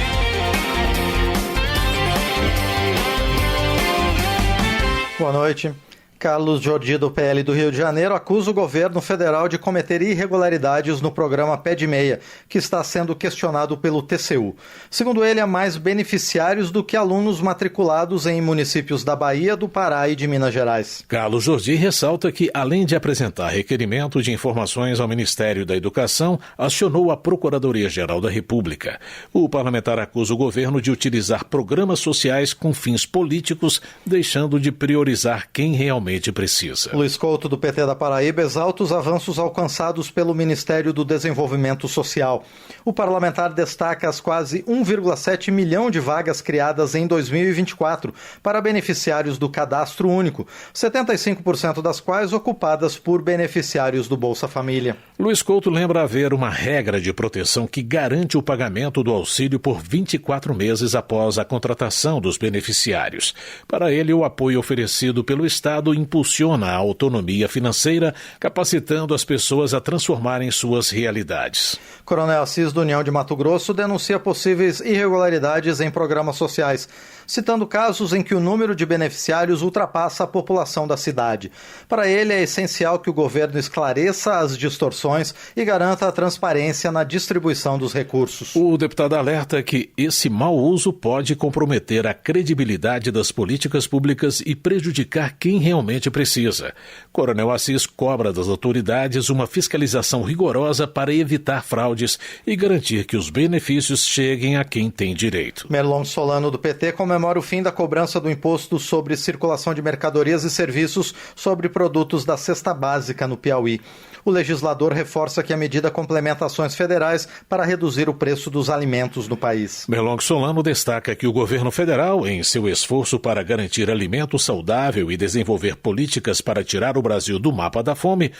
Boa noite. Carlos Jordi, do PL do Rio de Janeiro, acusa o governo federal de cometer irregularidades no programa Pé de Meia, que está sendo questionado pelo TCU. Segundo ele, há mais beneficiários do que alunos matriculados em municípios da Bahia, do Pará e de Minas Gerais. Carlos Jordi ressalta que, além de apresentar requerimento de informações ao Ministério da Educação, acionou a Procuradoria-Geral da República. O parlamentar acusa o governo de utilizar programas sociais com fins políticos, deixando de priorizar quem realmente precisa. Luiz Couto, do PT da Paraíba, exalta os avanços alcançados pelo Ministério do Desenvolvimento Social. O parlamentar destaca as quase 1,7 milhão de vagas criadas em 2024 para beneficiários do Cadastro Único, 75% das quais ocupadas por beneficiários do Bolsa Família. Luiz Couto lembra haver uma regra de proteção que garante o pagamento do auxílio por 24 meses após a contratação dos beneficiários. Para ele, o apoio oferecido pelo Estado impulsiona a autonomia financeira, capacitando as pessoas a transformarem suas realidades. Coronel Assis, do União de Mato Grosso, denuncia possíveis irregularidades em programas sociais, citando casos em que o número de beneficiários ultrapassa a população da cidade. Para ele, é essencial que o governo esclareça as distorções e garanta a transparência na distribuição dos recursos. O deputado alerta que esse mau uso pode comprometer a credibilidade das políticas públicas e prejudicar quem realmente precisa. Coronel Assis cobra das autoridades uma fiscalização rigorosa para evitar fraudes e garantir que os benefícios cheguem a quem tem direito. Merlon Solano, do PT, comemora o fim da cobrança do imposto sobre circulação de mercadorias e serviços sobre produtos da cesta básica no Piauí. O legislador reforça que a medida complementa ações federais para reduzir o preço dos alimentos no país. Merlon Solano destaca que o governo federal, em seu esforço para garantir alimento saudável e desenvolver políticas para tirar o Brasil do mapa da fome,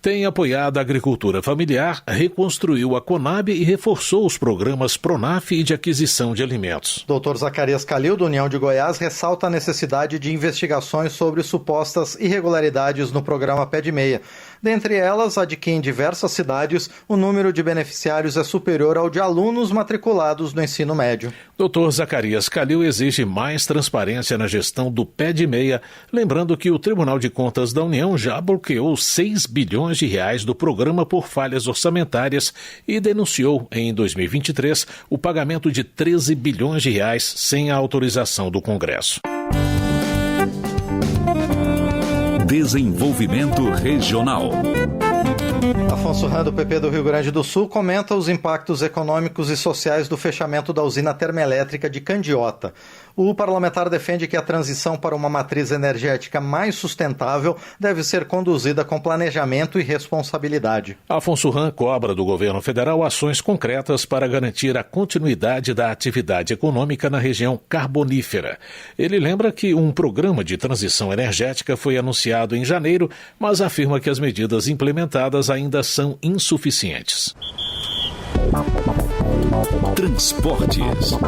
tem apoiado a agricultura familiar, reconstruiu a Conab e reforçou os programas Pronaf e de aquisição de alimentos. Dr. Zacarias Calil, do União de Goiás, ressalta a necessidade de investigações sobre supostas irregularidades no programa Pé de Meia. Dentre elas, a de que em diversas cidades o número de beneficiários é superior ao de alunos matriculados no ensino médio. Dr. Zacarias Calil exige mais transparência na gestão do Pé de Meia, lembrando que o Tribunal de Contas da União já bloqueou 6 bilhões de reais do programa por falhas orçamentárias e denunciou, em 2023, o pagamento de 13 bilhões de reais sem a autorização do Congresso. Desenvolvimento Regional. Afonso Ram, do PP do Rio Grande do Sul, comenta os impactos econômicos e sociais do fechamento da usina termoelétrica de Candiota. O parlamentar defende que a transição para uma matriz energética mais sustentável deve ser conduzida com planejamento e responsabilidade. Afonso Ram cobra do governo federal ações concretas para garantir a continuidade da atividade econômica na região carbonífera. Ele lembra que um programa de transição energética foi anunciado em janeiro, mas afirma que as medidas implementadas ainda são insuficientes. Transportes.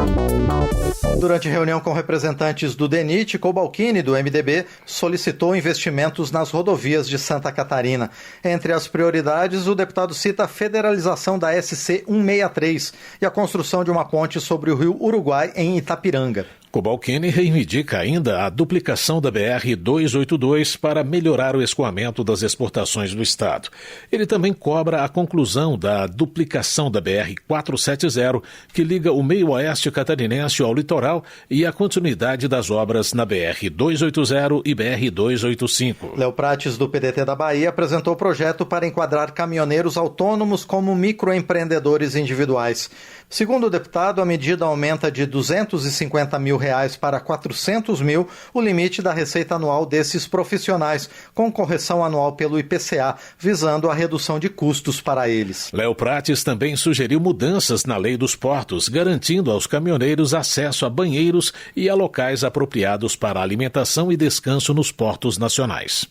Durante reunião com representantes do DENIT, Cobalcini, do MDB, solicitou investimentos nas rodovias de Santa Catarina. Entre as prioridades, o deputado cita a federalização da SC 163 e a construção de uma ponte sobre o rio Uruguai em Itapiranga. Cobalcini reivindica ainda a duplicação da BR-282 para melhorar o escoamento das exportações do Estado. Ele também cobra a conclusão da duplicação da BR-470, que liga o meio oeste catarinense ao litoral, e a continuidade das obras na BR-280 e BR-285. Léo Prates, do PDT da Bahia, apresentou o projeto para enquadrar caminhoneiros autônomos como microempreendedores individuais. Segundo o deputado, a medida aumenta de R$250 mil para R$400 mil o limite da receita anual desses profissionais, com correção anual pelo IPCA, visando a redução de custos para eles. Léo Prates também sugeriu mudanças na lei dos portos, garantindo aos caminhoneiros acesso a banheiros e a locais apropriados para alimentação e descanso nos portos nacionais.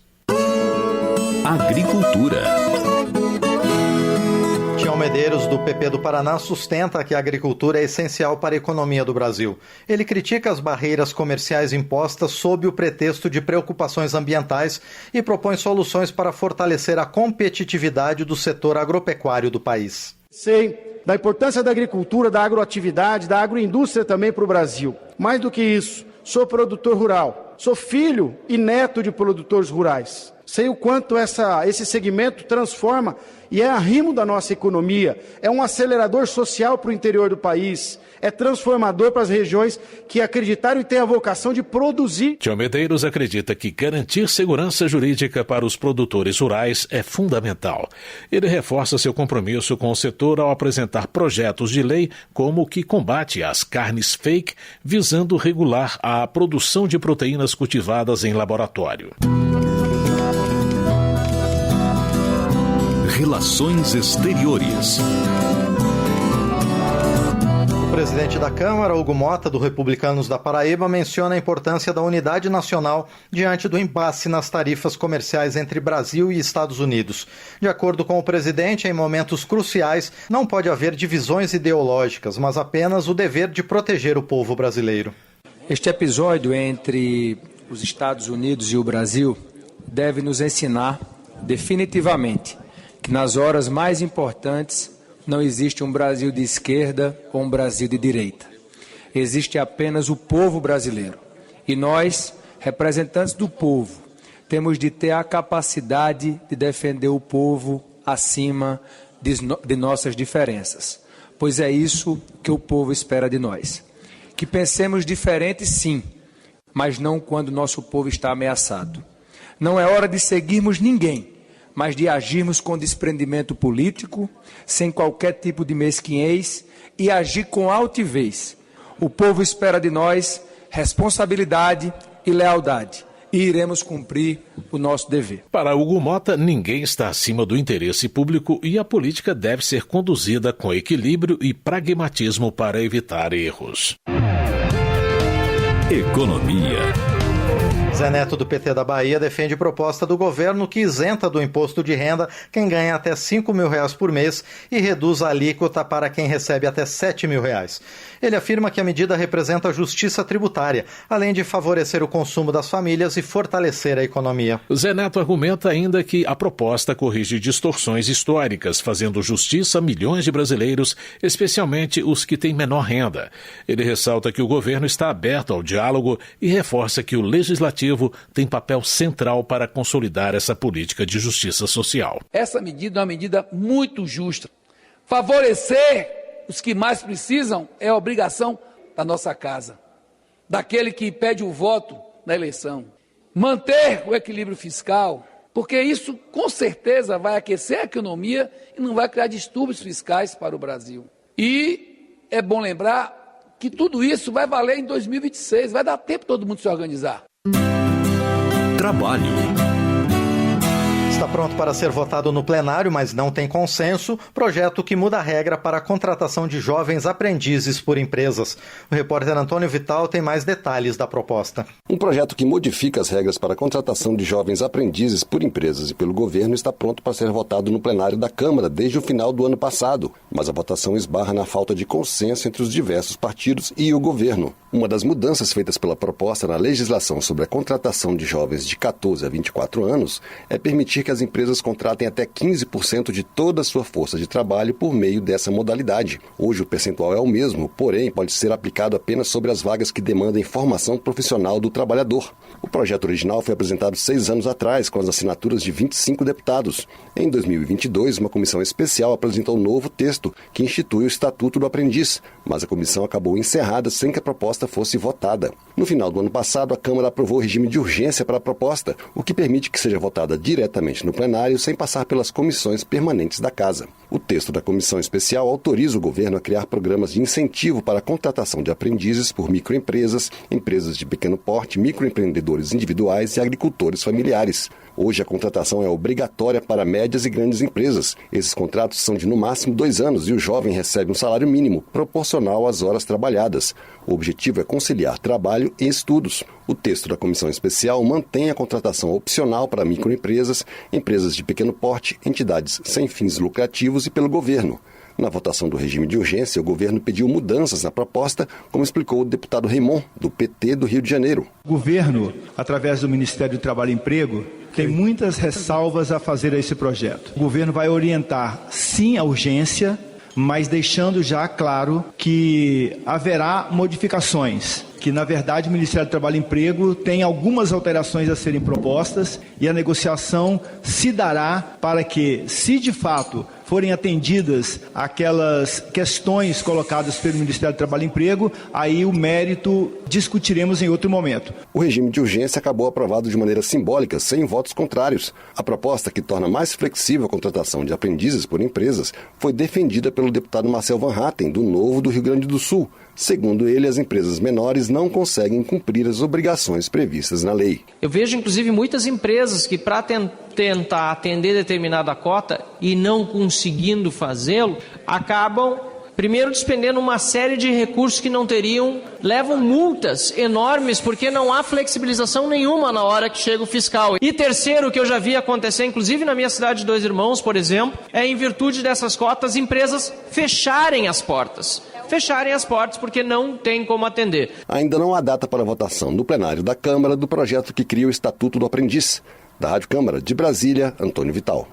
Agricultura. Tião Medeiros, do PP do Paraná, sustenta que a agricultura é essencial para a economia do Brasil. Ele critica as barreiras comerciais impostas sob o pretexto de preocupações ambientais e propõe soluções para fortalecer a competitividade do setor agropecuário do país. Sei da importância da agricultura, da agroatividade, da agroindústria também para o Brasil. Mais do que isso, sou produtor rural, sou filho e neto de produtores rurais. Sei o quanto esse segmento transforma e é arrimo da nossa economia, é um acelerador social para o interior do país, é transformador para as regiões que acreditaram e têm a vocação de produzir. Tião Medeiros acredita que garantir segurança jurídica para os produtores rurais é fundamental. Ele reforça seu compromisso com o setor ao apresentar projetos de lei como o que combate as carnes fake, visando regular a produção de proteínas cultivadas em laboratório. Relações Exteriores. O presidente da Câmara, Hugo Mota, do Republicanos da Paraíba, menciona a importância da unidade nacional diante do impasse nas tarifas comerciais entre Brasil e Estados Unidos. De acordo com o presidente, em momentos cruciais, não pode haver divisões ideológicas, mas apenas o dever de proteger o povo brasileiro. Este episódio entre os Estados Unidos e o Brasil deve nos ensinar definitivamente que nas horas mais importantes não existe um Brasil de esquerda ou um Brasil de direita. Existe apenas o povo brasileiro. E nós, representantes do povo, temos de ter a capacidade de defender o povo acima de nossas diferenças. Pois é isso que o povo espera de nós. Que pensemos diferente, sim, mas não quando nosso povo está ameaçado. Não é hora de seguirmos ninguém, mas de agirmos com desprendimento político, sem qualquer tipo de mesquinhez e agir com altivez. O povo espera de nós responsabilidade e lealdade, e iremos cumprir o nosso dever. Para Hugo Mota, ninguém está acima do interesse público e a política deve ser conduzida com equilíbrio e pragmatismo para evitar erros. Economia. Zé Neto, do PT da Bahia, defende proposta do governo que isenta do imposto de renda quem ganha até R$5 mil por mês e reduz a alíquota para quem recebe até R$7 mil. Ele afirma que a medida representa justiça tributária, além de favorecer o consumo das famílias e fortalecer a economia. Zé Neto argumenta ainda que a proposta corrige distorções históricas, fazendo justiça a milhões de brasileiros, especialmente os que têm menor renda. Ele ressalta que o governo está aberto ao diálogo e reforça que o legislativo tem papel central para consolidar essa política de justiça social. Essa medida é uma medida muito justa. Favorecer os que mais precisam é a obrigação da nossa casa, daquele que pede o voto na eleição. Manter o equilíbrio fiscal porque isso com certeza vai aquecer a economia e não vai criar distúrbios fiscais para o Brasil. E é bom lembrar que tudo isso vai valer em 2026, vai dar tempo todo mundo se organizar. Trabalho. Está pronto para ser votado no plenário, mas não tem consenso, projeto que muda a regra para a contratação de jovens aprendizes por empresas. O repórter Antônio Vital tem mais detalhes da proposta. Um projeto que modifica as regras para a contratação de jovens aprendizes por empresas e pelo governo está pronto para ser votado no plenário da Câmara desde o final do ano passado, mas a votação esbarra na falta de consenso entre os diversos partidos e o governo. Uma das mudanças feitas pela proposta na legislação sobre a contratação de jovens de 14 a 24 anos é permitir que as empresas contratem até 15% de toda a sua força de trabalho por meio dessa modalidade. Hoje o percentual é o mesmo, porém pode ser aplicado apenas sobre as vagas que demandem formação profissional do trabalhador. O projeto original foi apresentado 6 anos atrás, com as assinaturas de 25 deputados. Em 2022, uma comissão especial apresentou um novo texto que institui o Estatuto do Aprendiz, mas a comissão acabou encerrada sem que a proposta fosse votada. No final do ano passado, a Câmara aprovou o regime de urgência para a proposta, o que permite que seja votada diretamente no plenário sem passar pelas comissões permanentes da Casa. O texto da comissão especial autoriza o governo a criar programas de incentivo para a contratação de aprendizes por microempresas, empresas de pequeno porte, microempreendedores individuais e agricultores familiares. Hoje a contratação é obrigatória para médias e grandes empresas. Esses contratos são de no máximo 2 anos e o jovem recebe um salário mínimo, proporcional às horas trabalhadas. O objetivo é conciliar trabalho e estudos. O texto da comissão especial mantém a contratação opcional para microempresas, empresas de pequeno porte, entidades sem fins lucrativos e pelo governo. Na votação do regime de urgência, o governo pediu mudanças na proposta, como explicou o deputado Raymond, do PT do Rio de Janeiro. O governo, através do Ministério do Trabalho e Emprego, tem muitas ressalvas a fazer a esse projeto. O governo vai orientar, sim, a urgência, mas deixando já claro que haverá modificações, que na verdade o Ministério do Trabalho e Emprego tem algumas alterações a serem propostas e a negociação se dará para que, se de fato forem atendidas aquelas questões colocadas pelo Ministério do Trabalho e Emprego, aí o mérito discutiremos em outro momento. O regime de urgência acabou aprovado de maneira simbólica, sem votos contrários. A proposta, que torna mais flexível a contratação de aprendizes por empresas, foi defendida pelo deputado Marcel Van Hatten, do Novo do Rio Grande do Sul. Segundo ele, as empresas menores não conseguem cumprir as obrigações previstas na lei. Eu vejo, inclusive, muitas empresas que, para tentar atender determinada cota e não conseguindo fazê-lo, acabam, primeiro, despendendo uma série de recursos que não teriam, levam multas enormes porque não há flexibilização nenhuma na hora que chega o fiscal. E terceiro, que eu já vi acontecer, inclusive na minha cidade de Dois Irmãos, por exemplo, é em virtude dessas cotas, empresas fecharem as portas porque não tem como atender. Ainda não há data para votação no plenário da Câmara do projeto que cria o Estatuto do Aprendiz. Da Rádio Câmara de Brasília, Antônio Vital.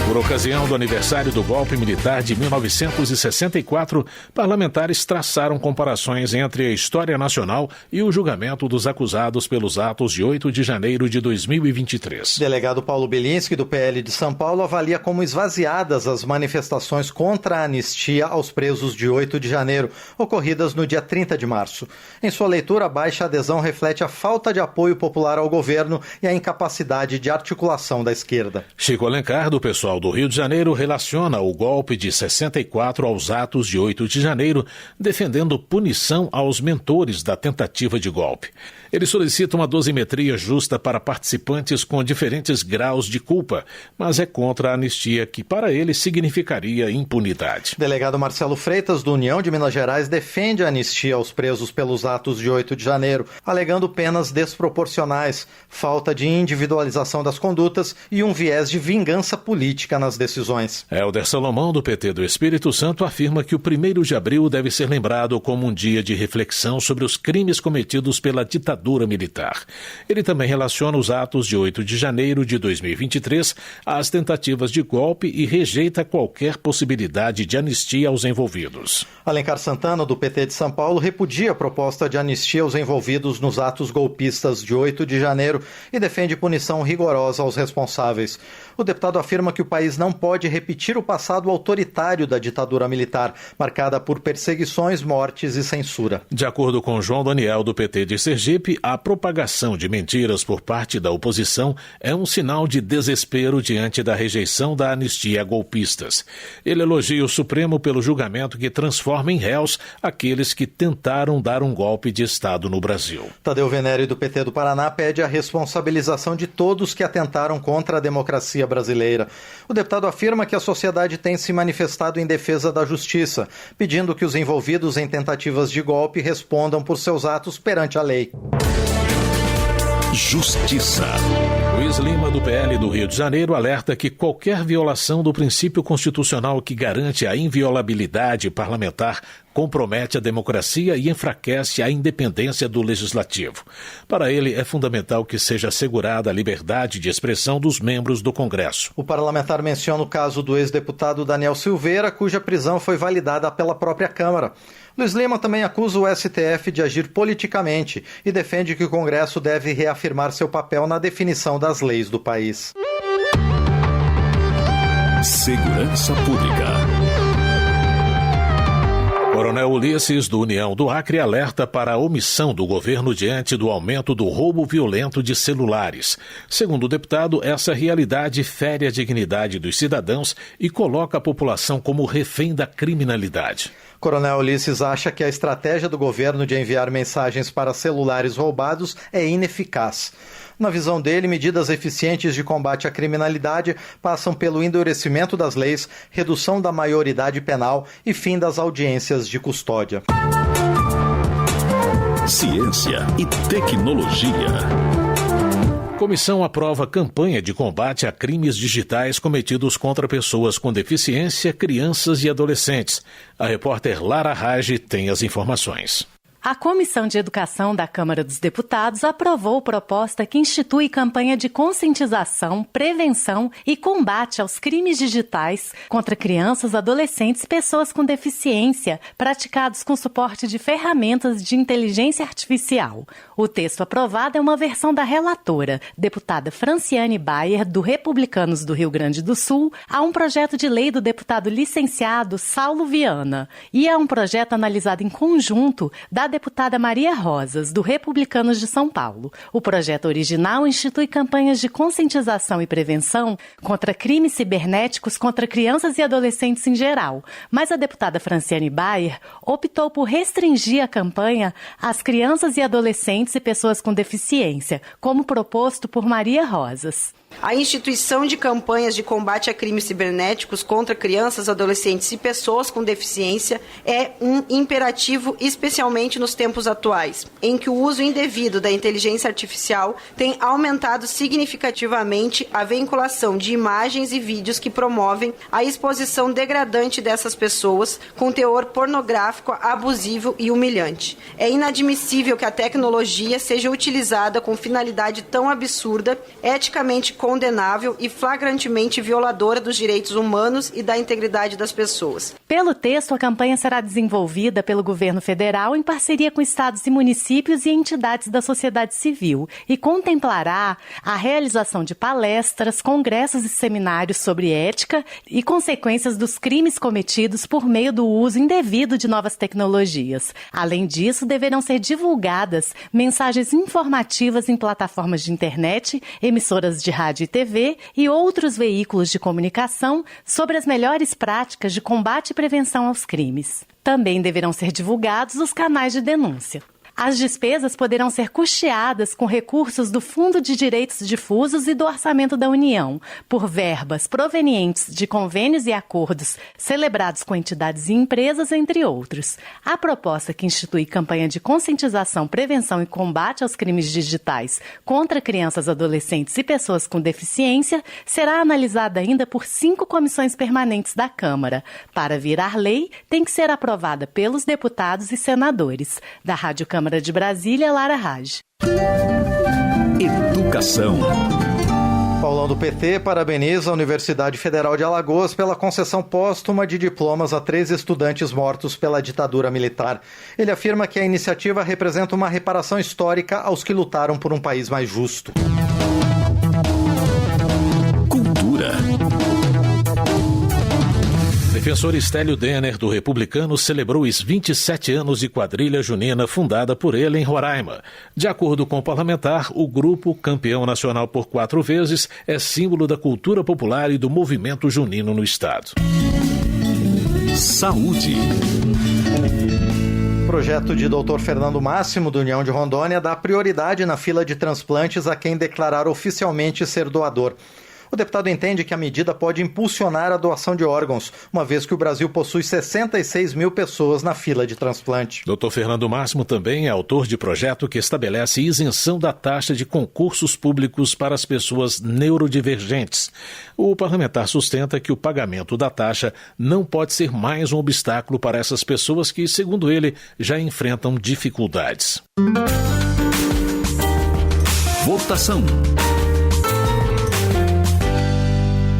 Por ocasião do aniversário do golpe militar de 1964, parlamentares traçaram comparações entre a história nacional e o julgamento dos acusados pelos atos de 8 de janeiro de 2023. Delegado Paulo Belinski, do PL de São Paulo, avalia como esvaziadas as manifestações contra a anistia aos presos de 8 de janeiro, ocorridas no dia 30 de março. Em sua leitura, a baixa adesão reflete a falta de apoio popular ao governo e a incapacidade de articulação da esquerda. Chico Alencar, do pessoal do Rio de Janeiro, relaciona o golpe de 64 aos atos de 8 de janeiro, defendendo punição aos mentores da tentativa de golpe. Ele solicita uma dosimetria justa para participantes com diferentes graus de culpa, mas é contra a anistia, que para ele significaria impunidade. Delegado Marcelo Freitas, do União de Minas Gerais, defende a anistia aos presos pelos atos de 8 de janeiro, alegando penas desproporcionais, falta de individualização das condutas e um viés de vingança política nas decisões. Helder Salomão, do PT do Espírito Santo, afirma que o 1º de abril deve ser lembrado como um dia de reflexão sobre os crimes cometidos pela ditadura militar. Ele também relaciona os atos de 8 de janeiro de 2023 às tentativas de golpe e rejeita qualquer possibilidade de anistia aos envolvidos. Alencar Santana, do PT de São Paulo, repudia a proposta de anistia aos envolvidos nos atos golpistas de 8 de janeiro e defende punição rigorosa aos responsáveis. O deputado afirma que o país não pode repetir o passado autoritário da ditadura militar, marcada por perseguições, mortes e censura. De acordo com João Daniel, do PT de Sergipe, Sergipe, a propagação de mentiras por parte da oposição é um sinal de desespero diante da rejeição da anistia a golpistas. Ele elogia o Supremo pelo julgamento que transforma em réus aqueles que tentaram dar um golpe de Estado no Brasil. Tadeu Venere, do PT do Paraná, pede a responsabilização de todos que atentaram contra a democracia brasileira. O deputado afirma que a sociedade tem se manifestado em defesa da justiça, pedindo que os envolvidos em tentativas de golpe respondam por seus atos perante a lei. Justiça. Luiz Lima, do PL do Rio de Janeiro, alerta que qualquer violação do princípio constitucional que garante a inviolabilidade parlamentar compromete a democracia e enfraquece a independência do legislativo. Para ele, é fundamental que seja assegurada a liberdade de expressão dos membros do Congresso. O parlamentar menciona o caso do ex-deputado Daniel Silveira, cuja prisão foi validada pela própria Câmara. Luiz Lima também acusa o STF de agir politicamente e defende que o Congresso deve reafirmar seu papel na definição das leis do país. Segurança Pública. Coronel Ulisses, do União do Acre, alerta para a omissão do governo diante do aumento do roubo violento de celulares. Segundo o deputado, essa realidade fere a dignidade dos cidadãos e coloca a população como refém da criminalidade. Coronel Ulisses acha que a estratégia do governo de enviar mensagens para celulares roubados é ineficaz. Na visão dele, medidas eficientes de combate à criminalidade passam pelo endurecimento das leis, redução da maioridade penal e fim das audiências de custódia. Ciência e tecnologia. Comissão aprova campanha de combate a crimes digitais cometidos contra pessoas com deficiência, crianças e adolescentes. A repórter Lara Rage tem as informações. A Comissão de Educação da Câmara dos Deputados aprovou proposta que institui campanha de conscientização, prevenção e combate aos crimes digitais contra crianças, adolescentes e pessoas com deficiência, praticados com suporte de ferramentas de inteligência artificial. O texto aprovado é uma versão da relatora, deputada Franciane Bayer, do Republicanos do Rio Grande do Sul, a um projeto de lei do deputado licenciado Saulo Viana e a um projeto analisado em conjunto da deputada Maria Rosas, do Republicanos de São Paulo. O projeto original institui campanhas de conscientização e prevenção contra crimes cibernéticos contra crianças e adolescentes em geral, mas a deputada Franciane Bayer optou por restringir a campanha às crianças e adolescentes e pessoas com deficiência, como proposto por Maria Rosas. A instituição de campanhas de combate a crimes cibernéticos contra crianças, adolescentes e pessoas com deficiência é um imperativo, especialmente nos tempos atuais, em que o uso indevido da inteligência artificial tem aumentado significativamente a vinculação de imagens e vídeos que promovem a exposição degradante dessas pessoas com teor pornográfico, abusivo e humilhante. É inadmissível que a tecnologia seja utilizada com finalidade tão absurda, eticamente condenável e flagrantemente violadora dos direitos humanos e da integridade das pessoas. Pelo texto, a campanha será desenvolvida pelo governo federal em parceria com estados e municípios e entidades da sociedade civil e contemplará a realização de palestras, congressos e seminários sobre ética e consequências dos crimes cometidos por meio do uso indevido de novas tecnologias. Além disso, deverão ser divulgadas mensagens informativas em plataformas de internet, emissoras de rádio e TV e outros veículos de comunicação sobre as melhores práticas de combate e prevenção aos crimes. Também deverão ser divulgados os canais de denúncia. As despesas poderão ser custeadas com recursos do Fundo de Direitos Difusos e do Orçamento da União, por verbas provenientes de convênios e acordos celebrados com entidades e empresas, entre outros. A proposta que institui campanha de conscientização, prevenção e combate aos crimes digitais contra crianças, adolescentes e pessoas com deficiência será analisada ainda por 5 comissões permanentes da Câmara. Para virar lei, tem que ser aprovada pelos deputados e senadores. Da Rádio Câmara de Brasília, Lara Rage. Educação. Paulão do PT parabeniza a Universidade Federal de Alagoas pela concessão póstuma de diplomas a 3 estudantes mortos pela ditadura militar. Ele afirma que a iniciativa representa uma reparação histórica aos que lutaram por um país mais justo. Cultura. defensor Estélio Denner, do Republicano, celebrou os 27 anos de quadrilha junina fundada por ele em Roraima. De acordo com o parlamentar, o grupo, campeão nacional por 4 vezes, é símbolo da cultura popular e do movimento junino no estado. Saúde. O projeto de Dr. Fernando Máximo, do União de Rondônia, dá prioridade na fila de transplantes a quem declarar oficialmente ser doador. O deputado entende que a medida pode impulsionar a doação de órgãos, uma vez que o Brasil possui 66 mil pessoas na fila de transplante. Dr. Fernando Máximo também é autor de projeto que estabelece isenção da taxa de concursos públicos para as pessoas neurodivergentes. O parlamentar sustenta que o pagamento da taxa não pode ser mais um obstáculo para essas pessoas que, segundo ele, já enfrentam dificuldades. Votação.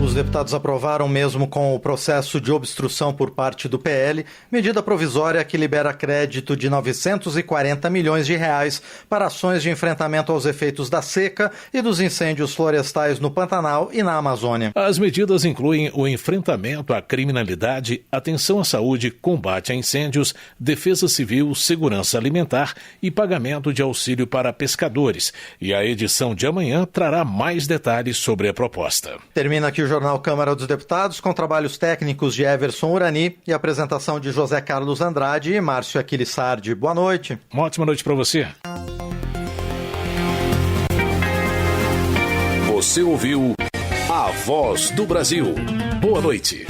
Os deputados aprovaram, mesmo com o processo de obstrução por parte do PL, medida provisória que libera crédito de 940 milhões de reais para ações de enfrentamento aos efeitos da seca e dos incêndios florestais no Pantanal e na Amazônia. As medidas incluem o enfrentamento à criminalidade, atenção à saúde, combate a incêndios, defesa civil, segurança alimentar e pagamento de auxílio para pescadores. E a edição de amanhã trará mais detalhes sobre a proposta. Termina aqui o Jornal Câmara dos Deputados, com trabalhos técnicos de Everson Urani e apresentação de José Carlos Andrade e Márcio Aquilissardi. Boa noite. Uma ótima noite para você. Você ouviu A Voz do Brasil. Boa noite.